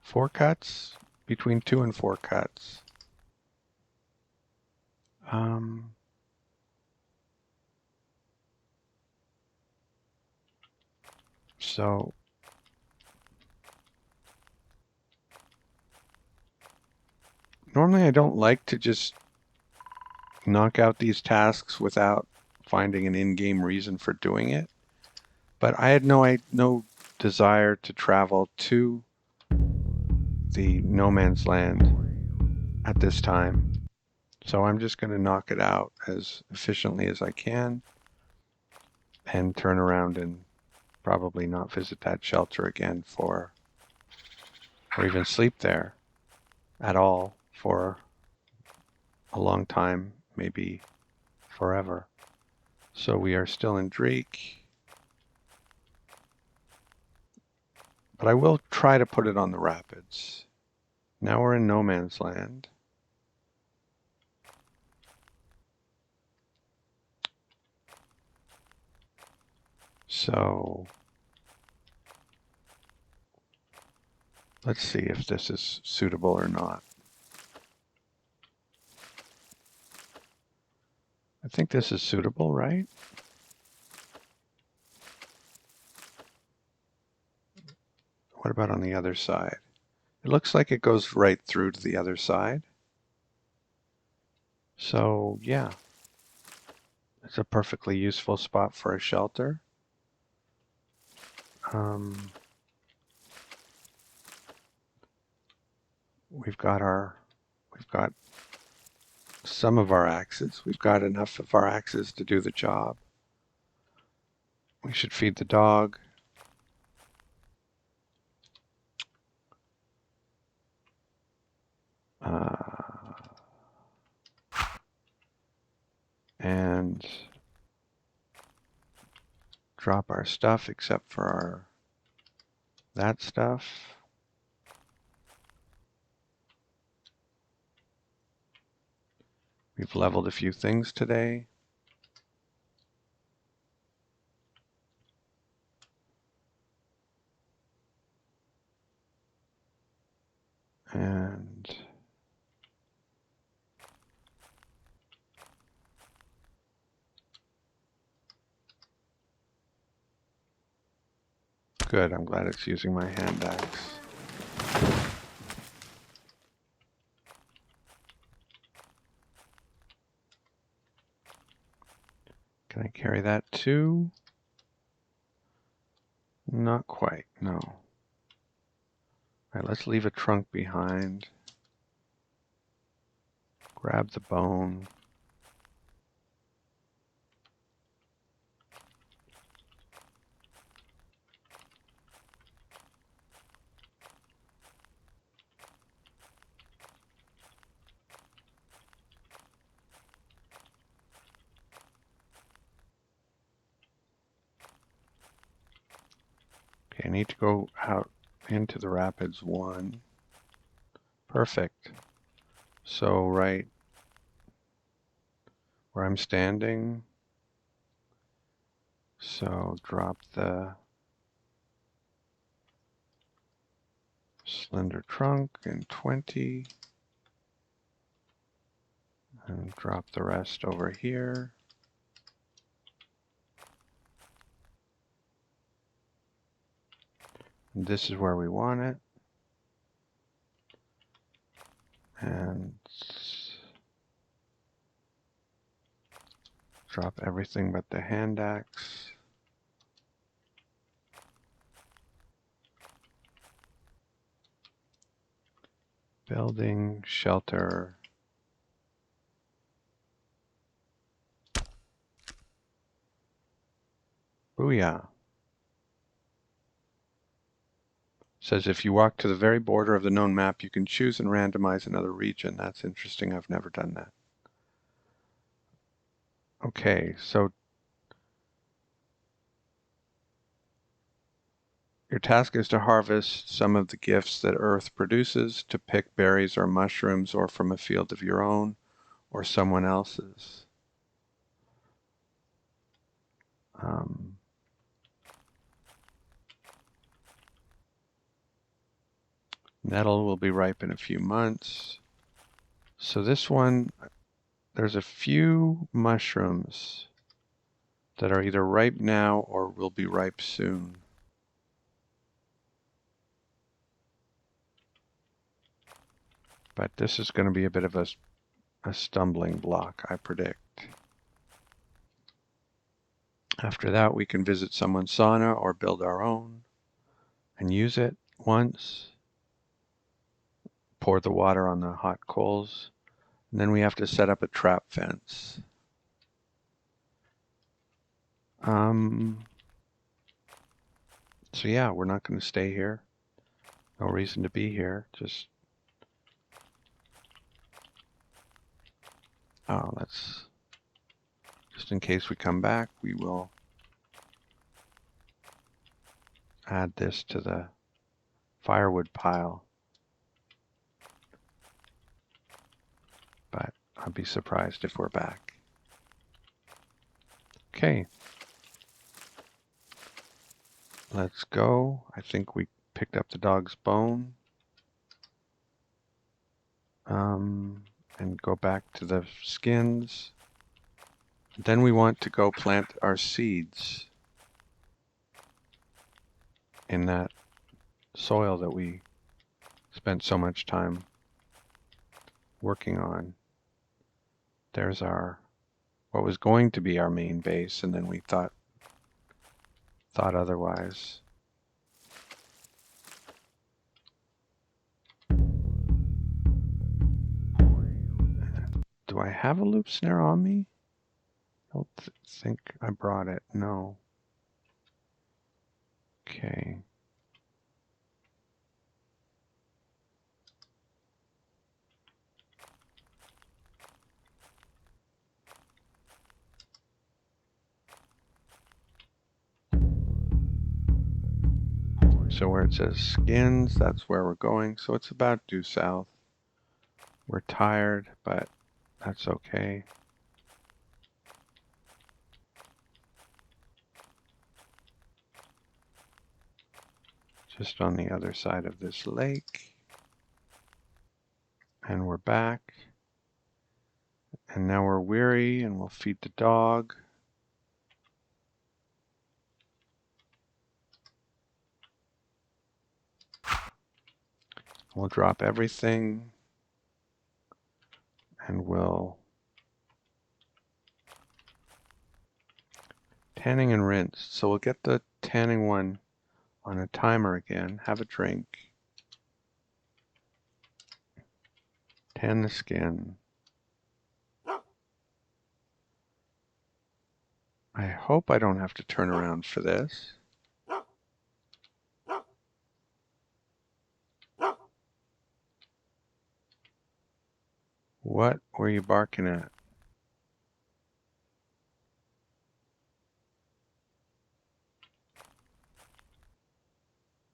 4 cuts, between 2 and 4 cuts. So normally I don't like to just knock out these tasks without finding an in-game reason for doing it. But I had no desire to travel to the no man's land at this time. So I'm just going to knock it out as efficiently as I can and turn around and probably not visit that shelter again or even sleep there at all for a long time, maybe forever. So we are still in Drake, but I will try to put it on the rapids. Now we're in no man's land. So let's see if this is suitable or not. I think this is suitable, right? What about on the other side? It looks like it goes right through to the other side. So yeah, it's a perfectly useful spot for a shelter. We've got some of our axes. We've got enough of our axes to do the job. We should feed the dog. And drop our stuff except for that stuff. We've leveled a few things today. And good, I'm glad it's using my hand axe. Can I carry that too? Not quite, no. All right, let's leave a trunk behind. Grab the bone. Okay, I need to go out into the rapids 1. Perfect. So right where I'm standing. So drop the slender trunk in 20 and drop the rest over here. And this is where we want it. And drop everything but the hand axe. Building, shelter. Booyah. Says if you walk to the very border of the known map, you can choose and randomize another region. That's interesting. I've never done that. Okay, so your task is to harvest some of the gifts that Earth produces, to pick berries or mushrooms, or from a field of your own or someone else's. Nettle will be ripe in a few months. So this one, there's a few mushrooms that are either ripe now or will be ripe soon. But this is going to be a bit of a stumbling block, I predict. After that, we can visit someone's sauna or build our own and use it once. Pour the water on the hot coals. And then we have to set up a trap fence. So yeah, we're not going to stay here. No reason to be here. Just in case we come back, we will add this to the firewood pile. But I'll be surprised if we're back. Okay. Let's go. I think we picked up the dog's bone. And go back to the skins. Then we want to go plant our seeds in that soil that we spent so much time working on. There's what was going to be our main base, and then we thought otherwise. Do I have a loop snare on me? I don't think I brought it. No. Okay. So where it says skins, that's where we're going. So it's about due south. We're tired, but that's okay. Just on the other side of this lake. And we're back. And now we're weary and we'll feed the dog. We'll drop everything. And we'll tanning and rinse. So we'll get the tanning one on a timer again. Have a drink. Tan the skin. I hope I don't have to turn around for this. What were you barking at?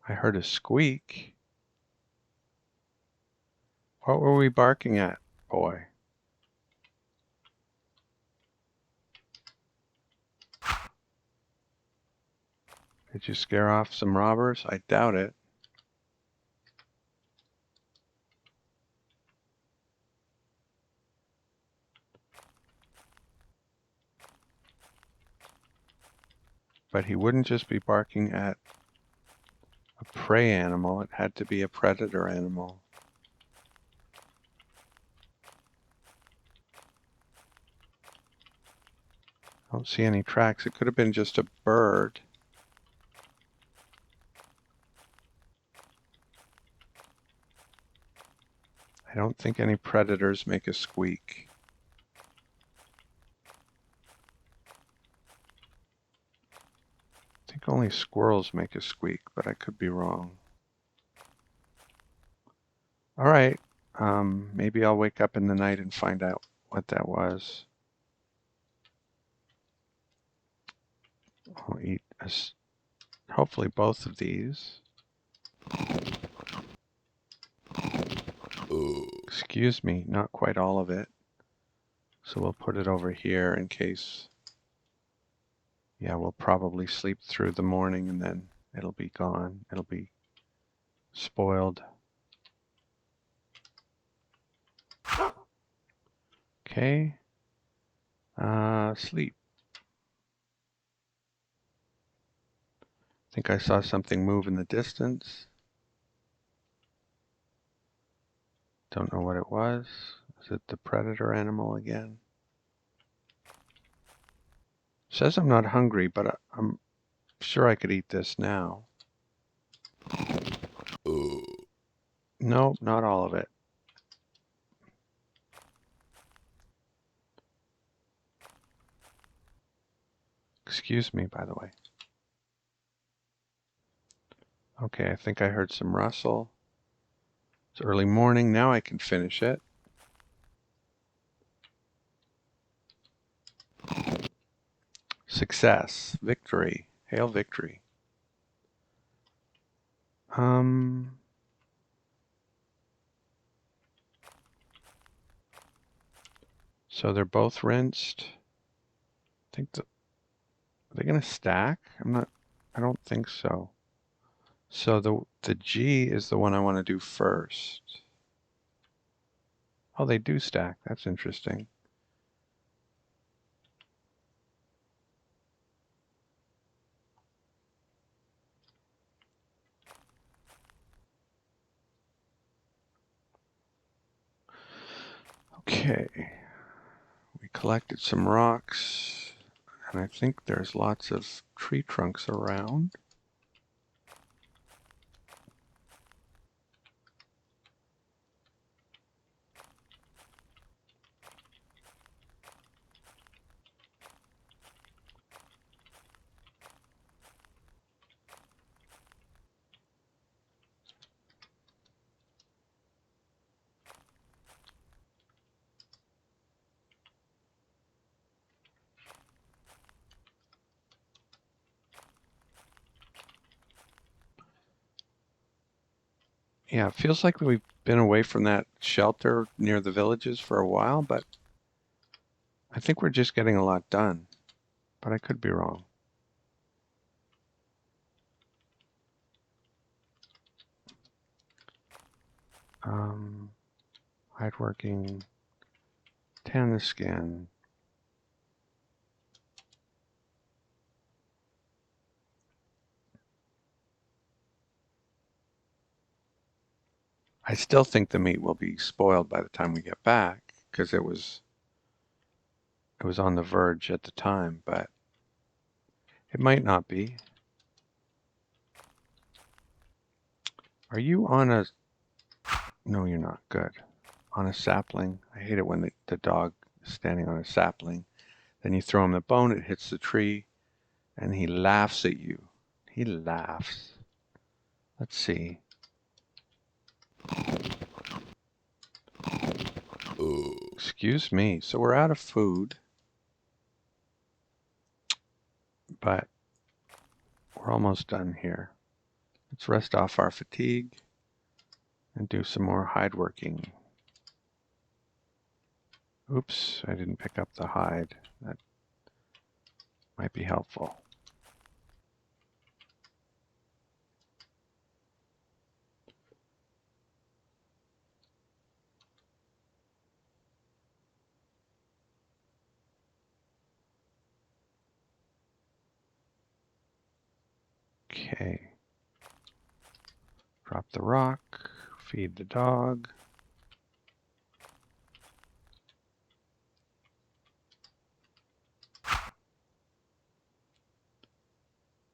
I heard a squeak. What were we barking at, boy? Did you scare off some robbers? I doubt it. But he wouldn't just be barking at a prey animal. It had to be a predator animal. I don't see any tracks. It could have been just a bird. I don't think any predators make a squeak. I think only squirrels make a squeak, but I could be wrong. All right, maybe I'll wake up in the night and find out what that was. I'll eat hopefully both of these. Excuse me, not quite all of it. So we'll put it over here in case. Yeah, we'll probably sleep through the morning and then it'll be gone. It'll be spoiled. Okay. Sleep. I think I saw something move in the distance. Don't know what it was. Is it the predator animal again? Says I'm not hungry, but I'm sure I could eat this now. No, not all of it. Excuse me, by the way. Okay, I think I heard some rustle. It's early morning. Now I can finish it. Success. Victory. Hail victory. So they're both rinsed. I think are they gonna stack? I don't think so. So the G is the one I want to do first. Oh, they do stack. That's interesting. Okay. We collected some rocks, and I think there's lots of tree trunks around. Yeah, it feels like we've been away from that shelter near the villages for a while, but I think we're just getting a lot done. But I could be wrong. Hide-working, tan the skin. I still think the meat will be spoiled by the time we get back, because it was on the verge at the time, but it might not be. Are you on a... No, you're not. Good. On a sapling. I hate it when the dog is standing on a sapling. Then you throw him the bone, it hits the tree, and he laughs at you. He laughs. Let's see. Excuse me. So we're out of food, but we're almost done here. Let's rest off our fatigue and do some more hide working. Oops, I didn't pick up the hide. That might be helpful. Okay. Drop the rock, feed the dog.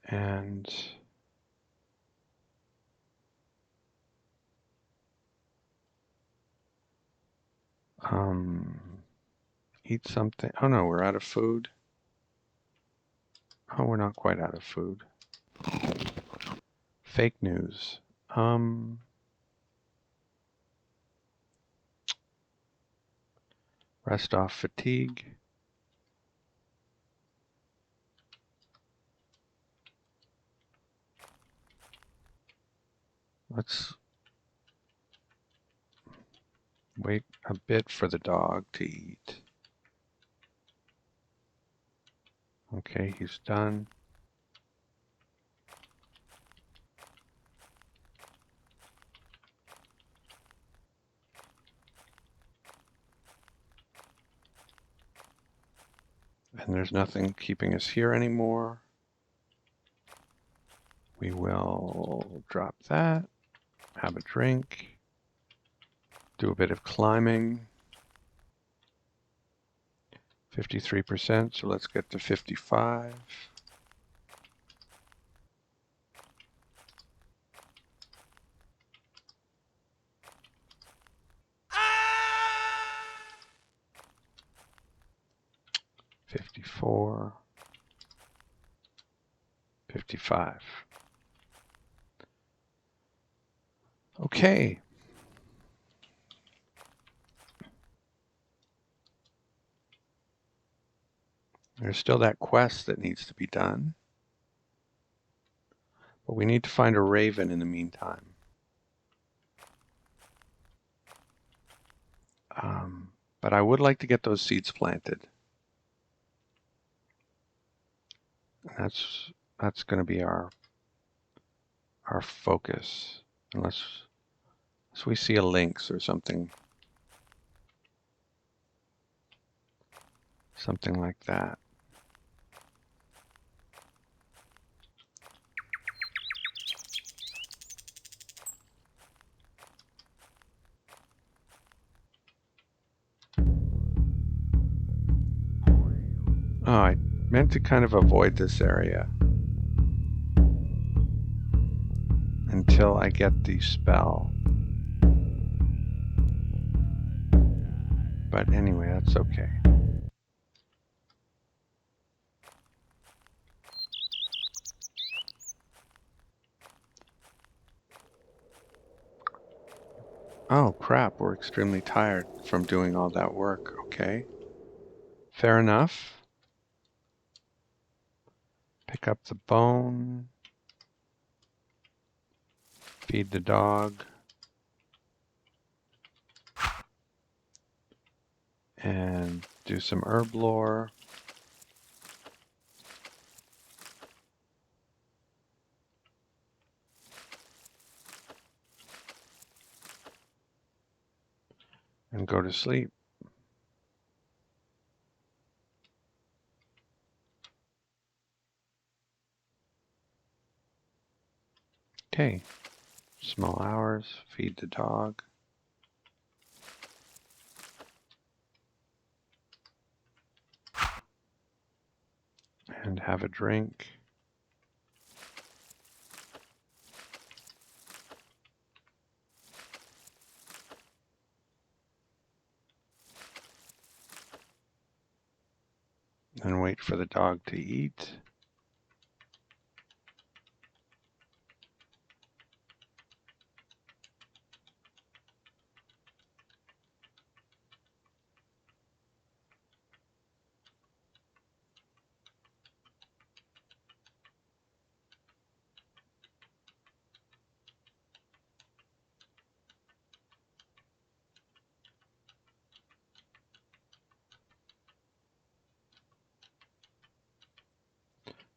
And eat something. Oh no, we're out of food. Oh, we're not quite out of food. Fake news. Rest off fatigue. Let's wait a bit for the dog to eat. Okay, he's done. And there's nothing keeping us here anymore. We will drop that, have a drink, do a bit of climbing. 53%, so let's get to 55. Ah! 54. 55. Okay. There's still that quest that needs to be done. But we need to find a raven in the meantime. But I would like to get those seeds planted. That's going to be our focus, unless we see a lynx or something like that. Oh, I meant to kind of avoid this area until I get the spell. But anyway, that's okay. Oh crap, we're extremely tired from doing all that work. Okay. Fair enough. Pick up the bone. Feed the dog. And do some herb lore. And go to sleep. Okay. Small hours. Feed the dog. And have a drink. And wait for the dog to eat.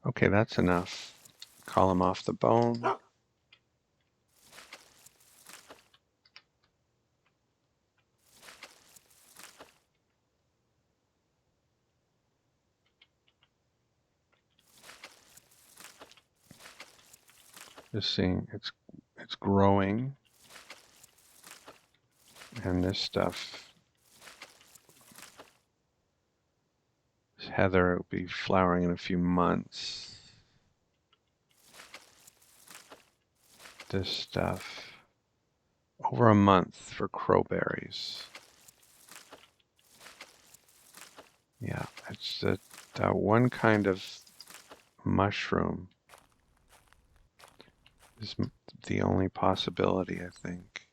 Okay, that's enough. Call him off the bone. Just seeing it's growing, and this stuff, this heather, will be flowering in a few months. This stuff, over a month for crowberries. Yeah, it's that one kind of mushroom is the only possibility, I think.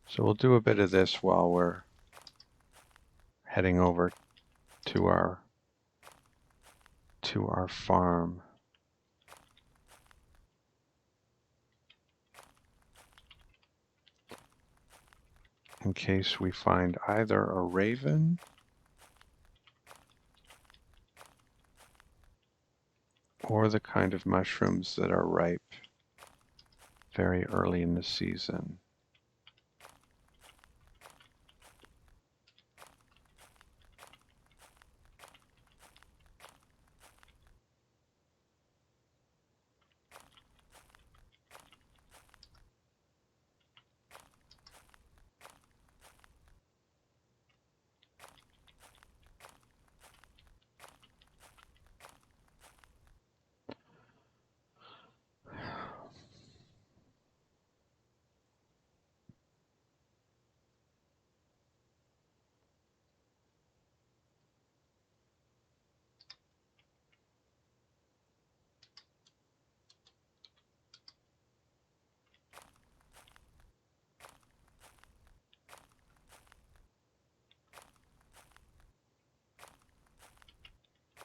So we'll do a bit of this while we're heading over to our farm. In case we find either a raven or the kind of mushrooms that are ripe very early in the season.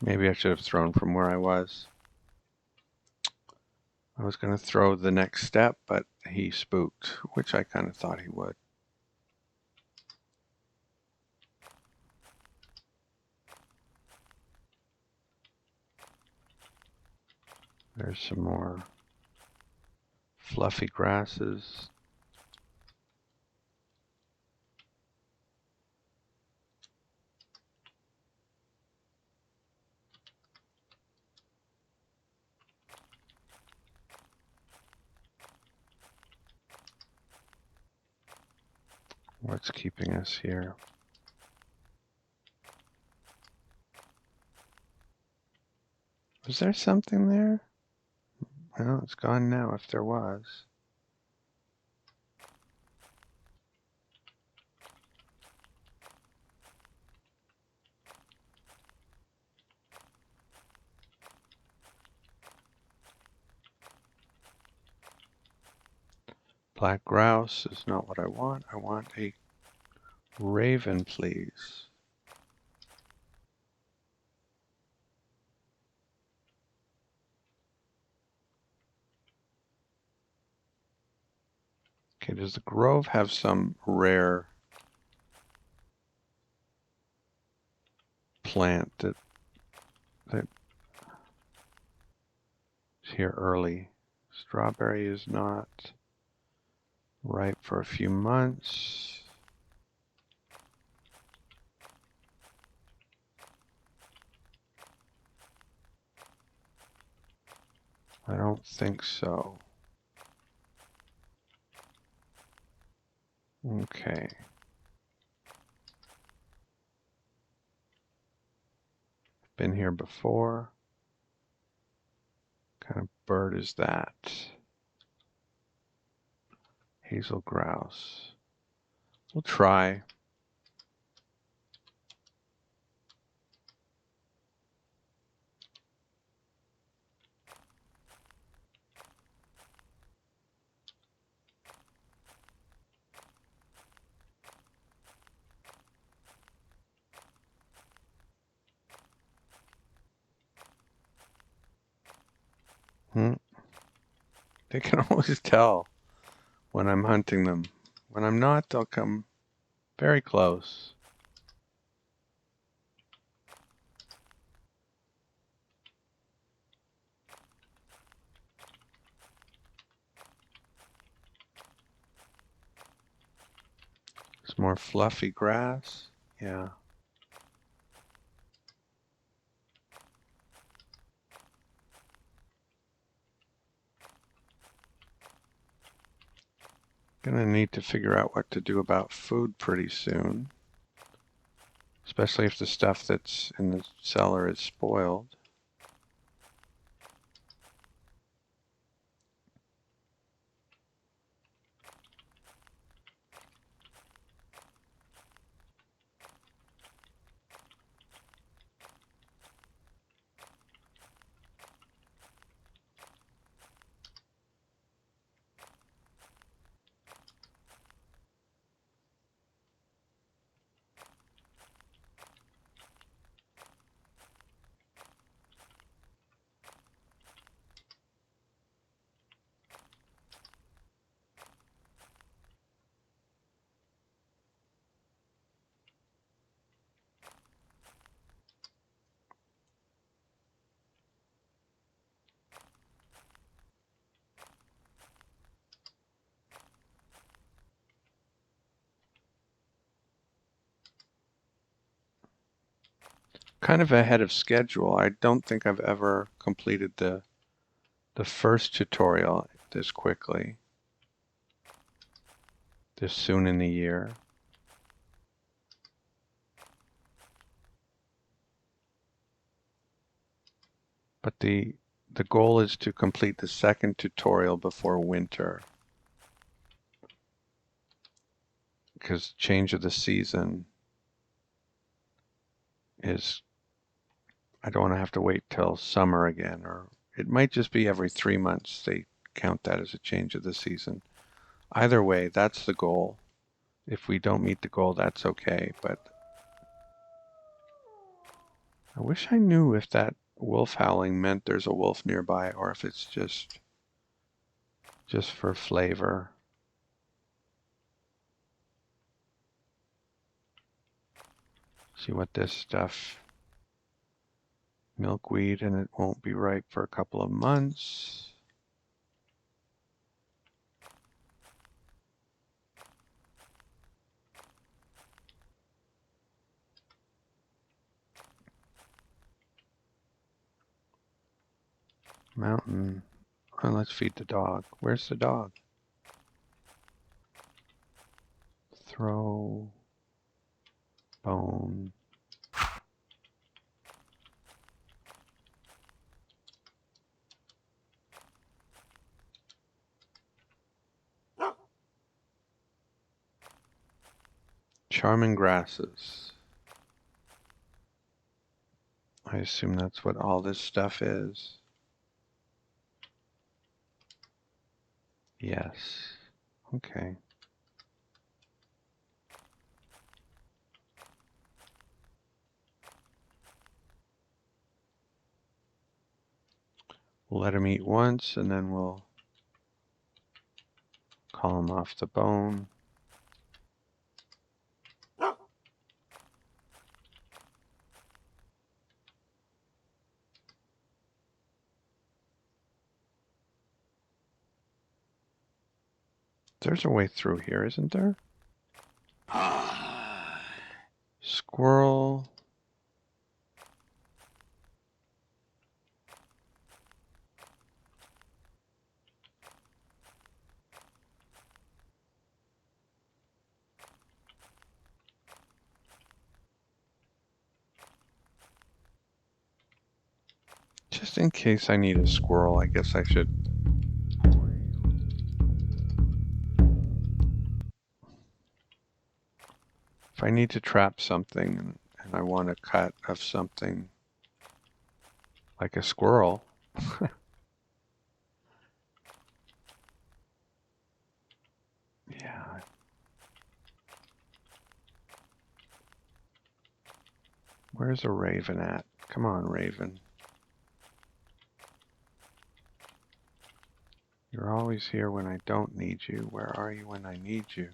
Maybe I should have thrown from where I was. I was going to throw the next step, but he spooked, which I kind of thought he would. There's some more fluffy grasses. What's keeping us here? Was there something there? Well, it's gone now if there was. Black grouse is not what I want. I want a raven, please. Okay, does the grove have some rare plant that is here early? Strawberry is not ripe for a few months. I don't think so. Okay. Been here before. What kind of bird is that? Hazel grouse. We'll try. They can always tell when I'm hunting them. When I'm not, they'll come very close. There's more fluffy grass. Yeah. Gonna need to figure out what to do about food pretty soon, especially if the stuff that's in the cellar is spoiled. Kind of ahead of schedule. I don't think I've ever completed the first tutorial this quickly, this soon in the year. But the goal is to complete the second tutorial before winter, because change of the season is, I don't want to have to wait till summer again, or it might just be every 3 months they count that as a change of the season. Either way, that's the goal. If we don't meet the goal, that's okay, but I wish I knew if that wolf howling meant there's a wolf nearby or if it's just for flavor. See what this stuff, milkweed, and it won't be ripe for a couple of months. Mountain. Oh, let's feed the dog. Where's the dog? Throw bone. Charming grasses. I assume that's what all this stuff is. Yes. Okay. We'll let him eat once, and then we'll call him off the bone. There's a way through here, isn't there? Squirrel. Just in case I need a squirrel, I guess I should. If I need to trap something and I want a cut of something like a squirrel, yeah. Where's a raven at? Come on, raven. You're always here when I don't need you. Where are you when I need you?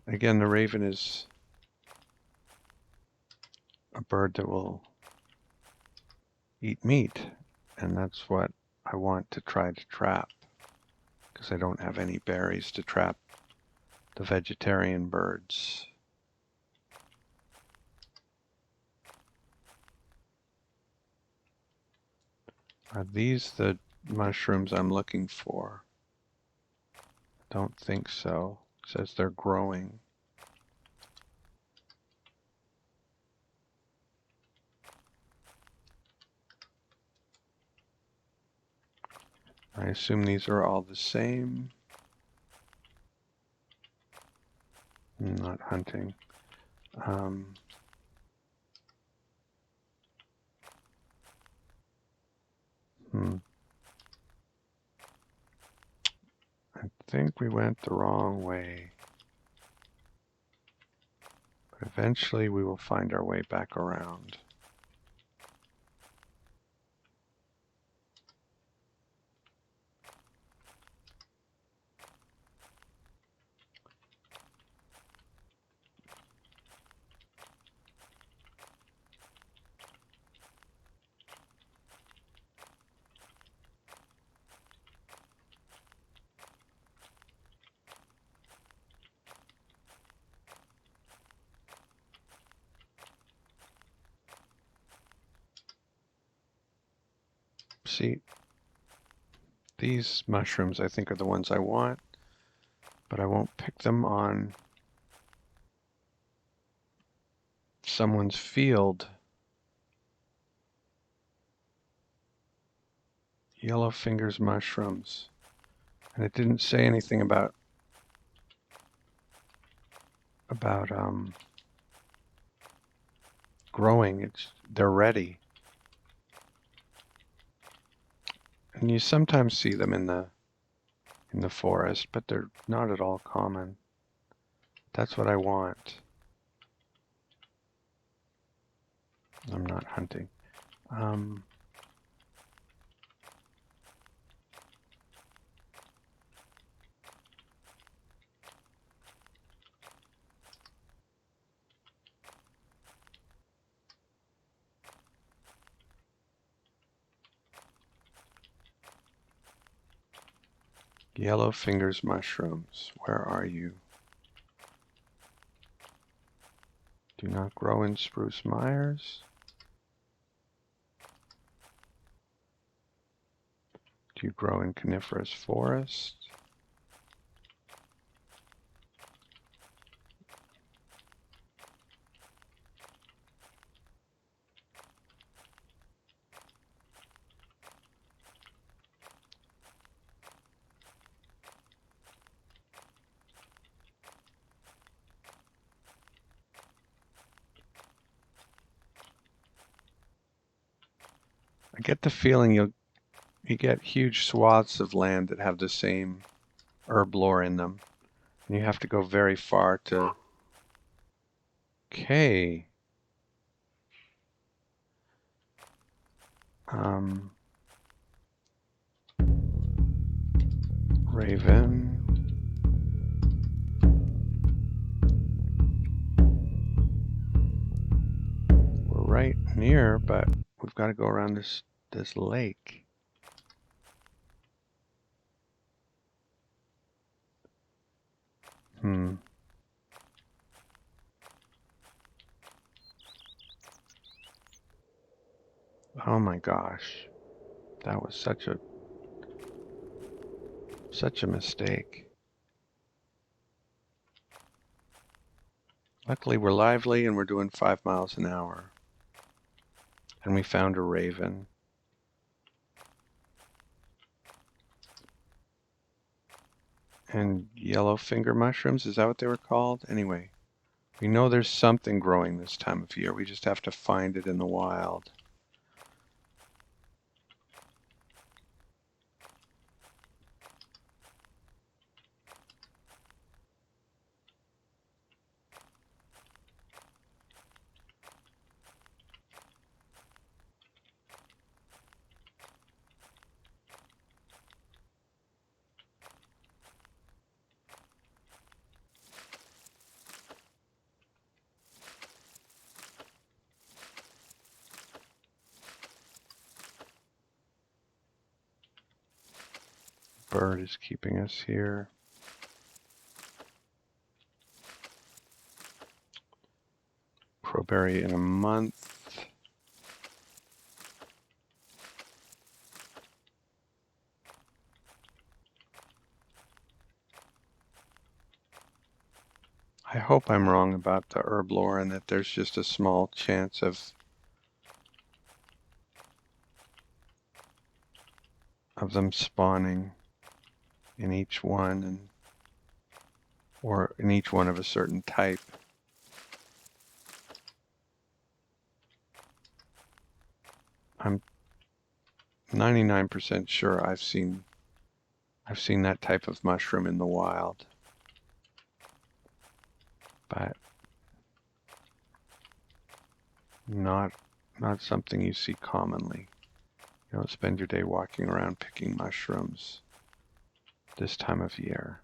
Again, the raven is a bird that will eat meat, and that's what I want to try to trap, because I don't have any berries to trap the vegetarian birds. Are these the mushrooms I'm looking for. Don't think so. It says they're growing. I assume these are all the same. I'm not hunting. I think we went the wrong way. But eventually we will find our way back around. See, these mushrooms I think are the ones I want, but I won't pick them on someone's field. Yellow fingers mushrooms. And it didn't say anything about growing. They're ready. And you sometimes see them in the forest, but they're not at all common. That's what I want. I'm not hunting. Yellow fingers mushrooms. Where are you? Do not grow in Spruce Myers. Do you grow in coniferous forest? I get the feeling you get huge swaths of land that have the same herb lore in them. And you have to go very far to... Okay. Raven. We're right near, but we've got to go around this lake. Oh my gosh. That was such a mistake. Luckily we're lively and we're doing 5 miles an hour. And we found a raven. And yellow finger mushrooms, is that what they were called? Anyway, we know there's something growing this time of year. We just have to find it in the wild. Bird is keeping us here. Crowberry in a month. I hope I'm wrong about the herb lore and that there's just a small chance of them spawning in each one, or in each one of a certain type. I'm 99% sure I've seen that type of mushroom in the wild, but not something you see commonly. You don't spend your day walking around picking mushrooms this time of year.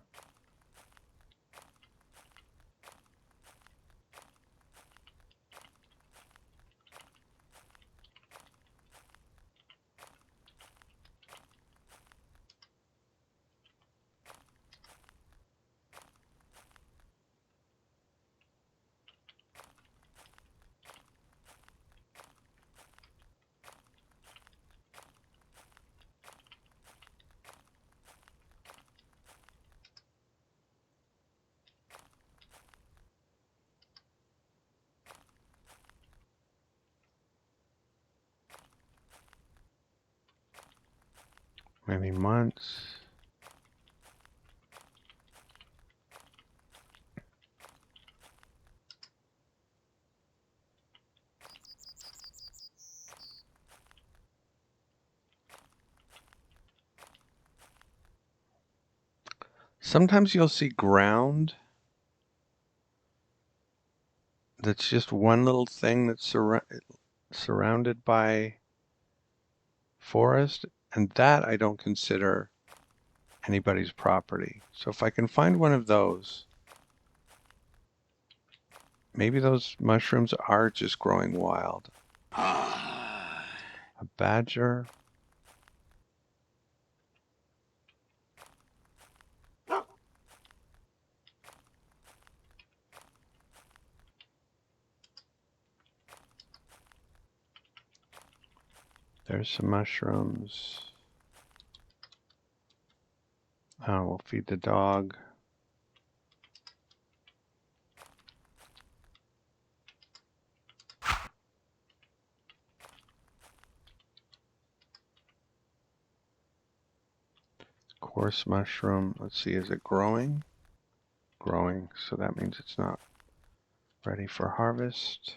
Many months. Sometimes you'll see ground that's just one little thing that's surrounded by forest, and that I don't consider anybody's property. So if I can find one of those, maybe those mushrooms are just growing wild. A badger. There's some mushrooms. Oh, we'll feed the dog. Coarse mushroom. Let's see, is it growing? Growing, so that means it's not ready for harvest.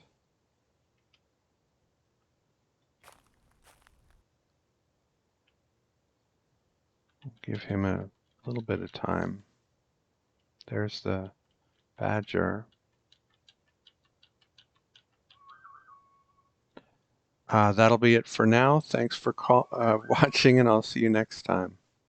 Give him a little bit of time. There's the badger. That'll be it for now. Thanks for watching, and I'll see you next time.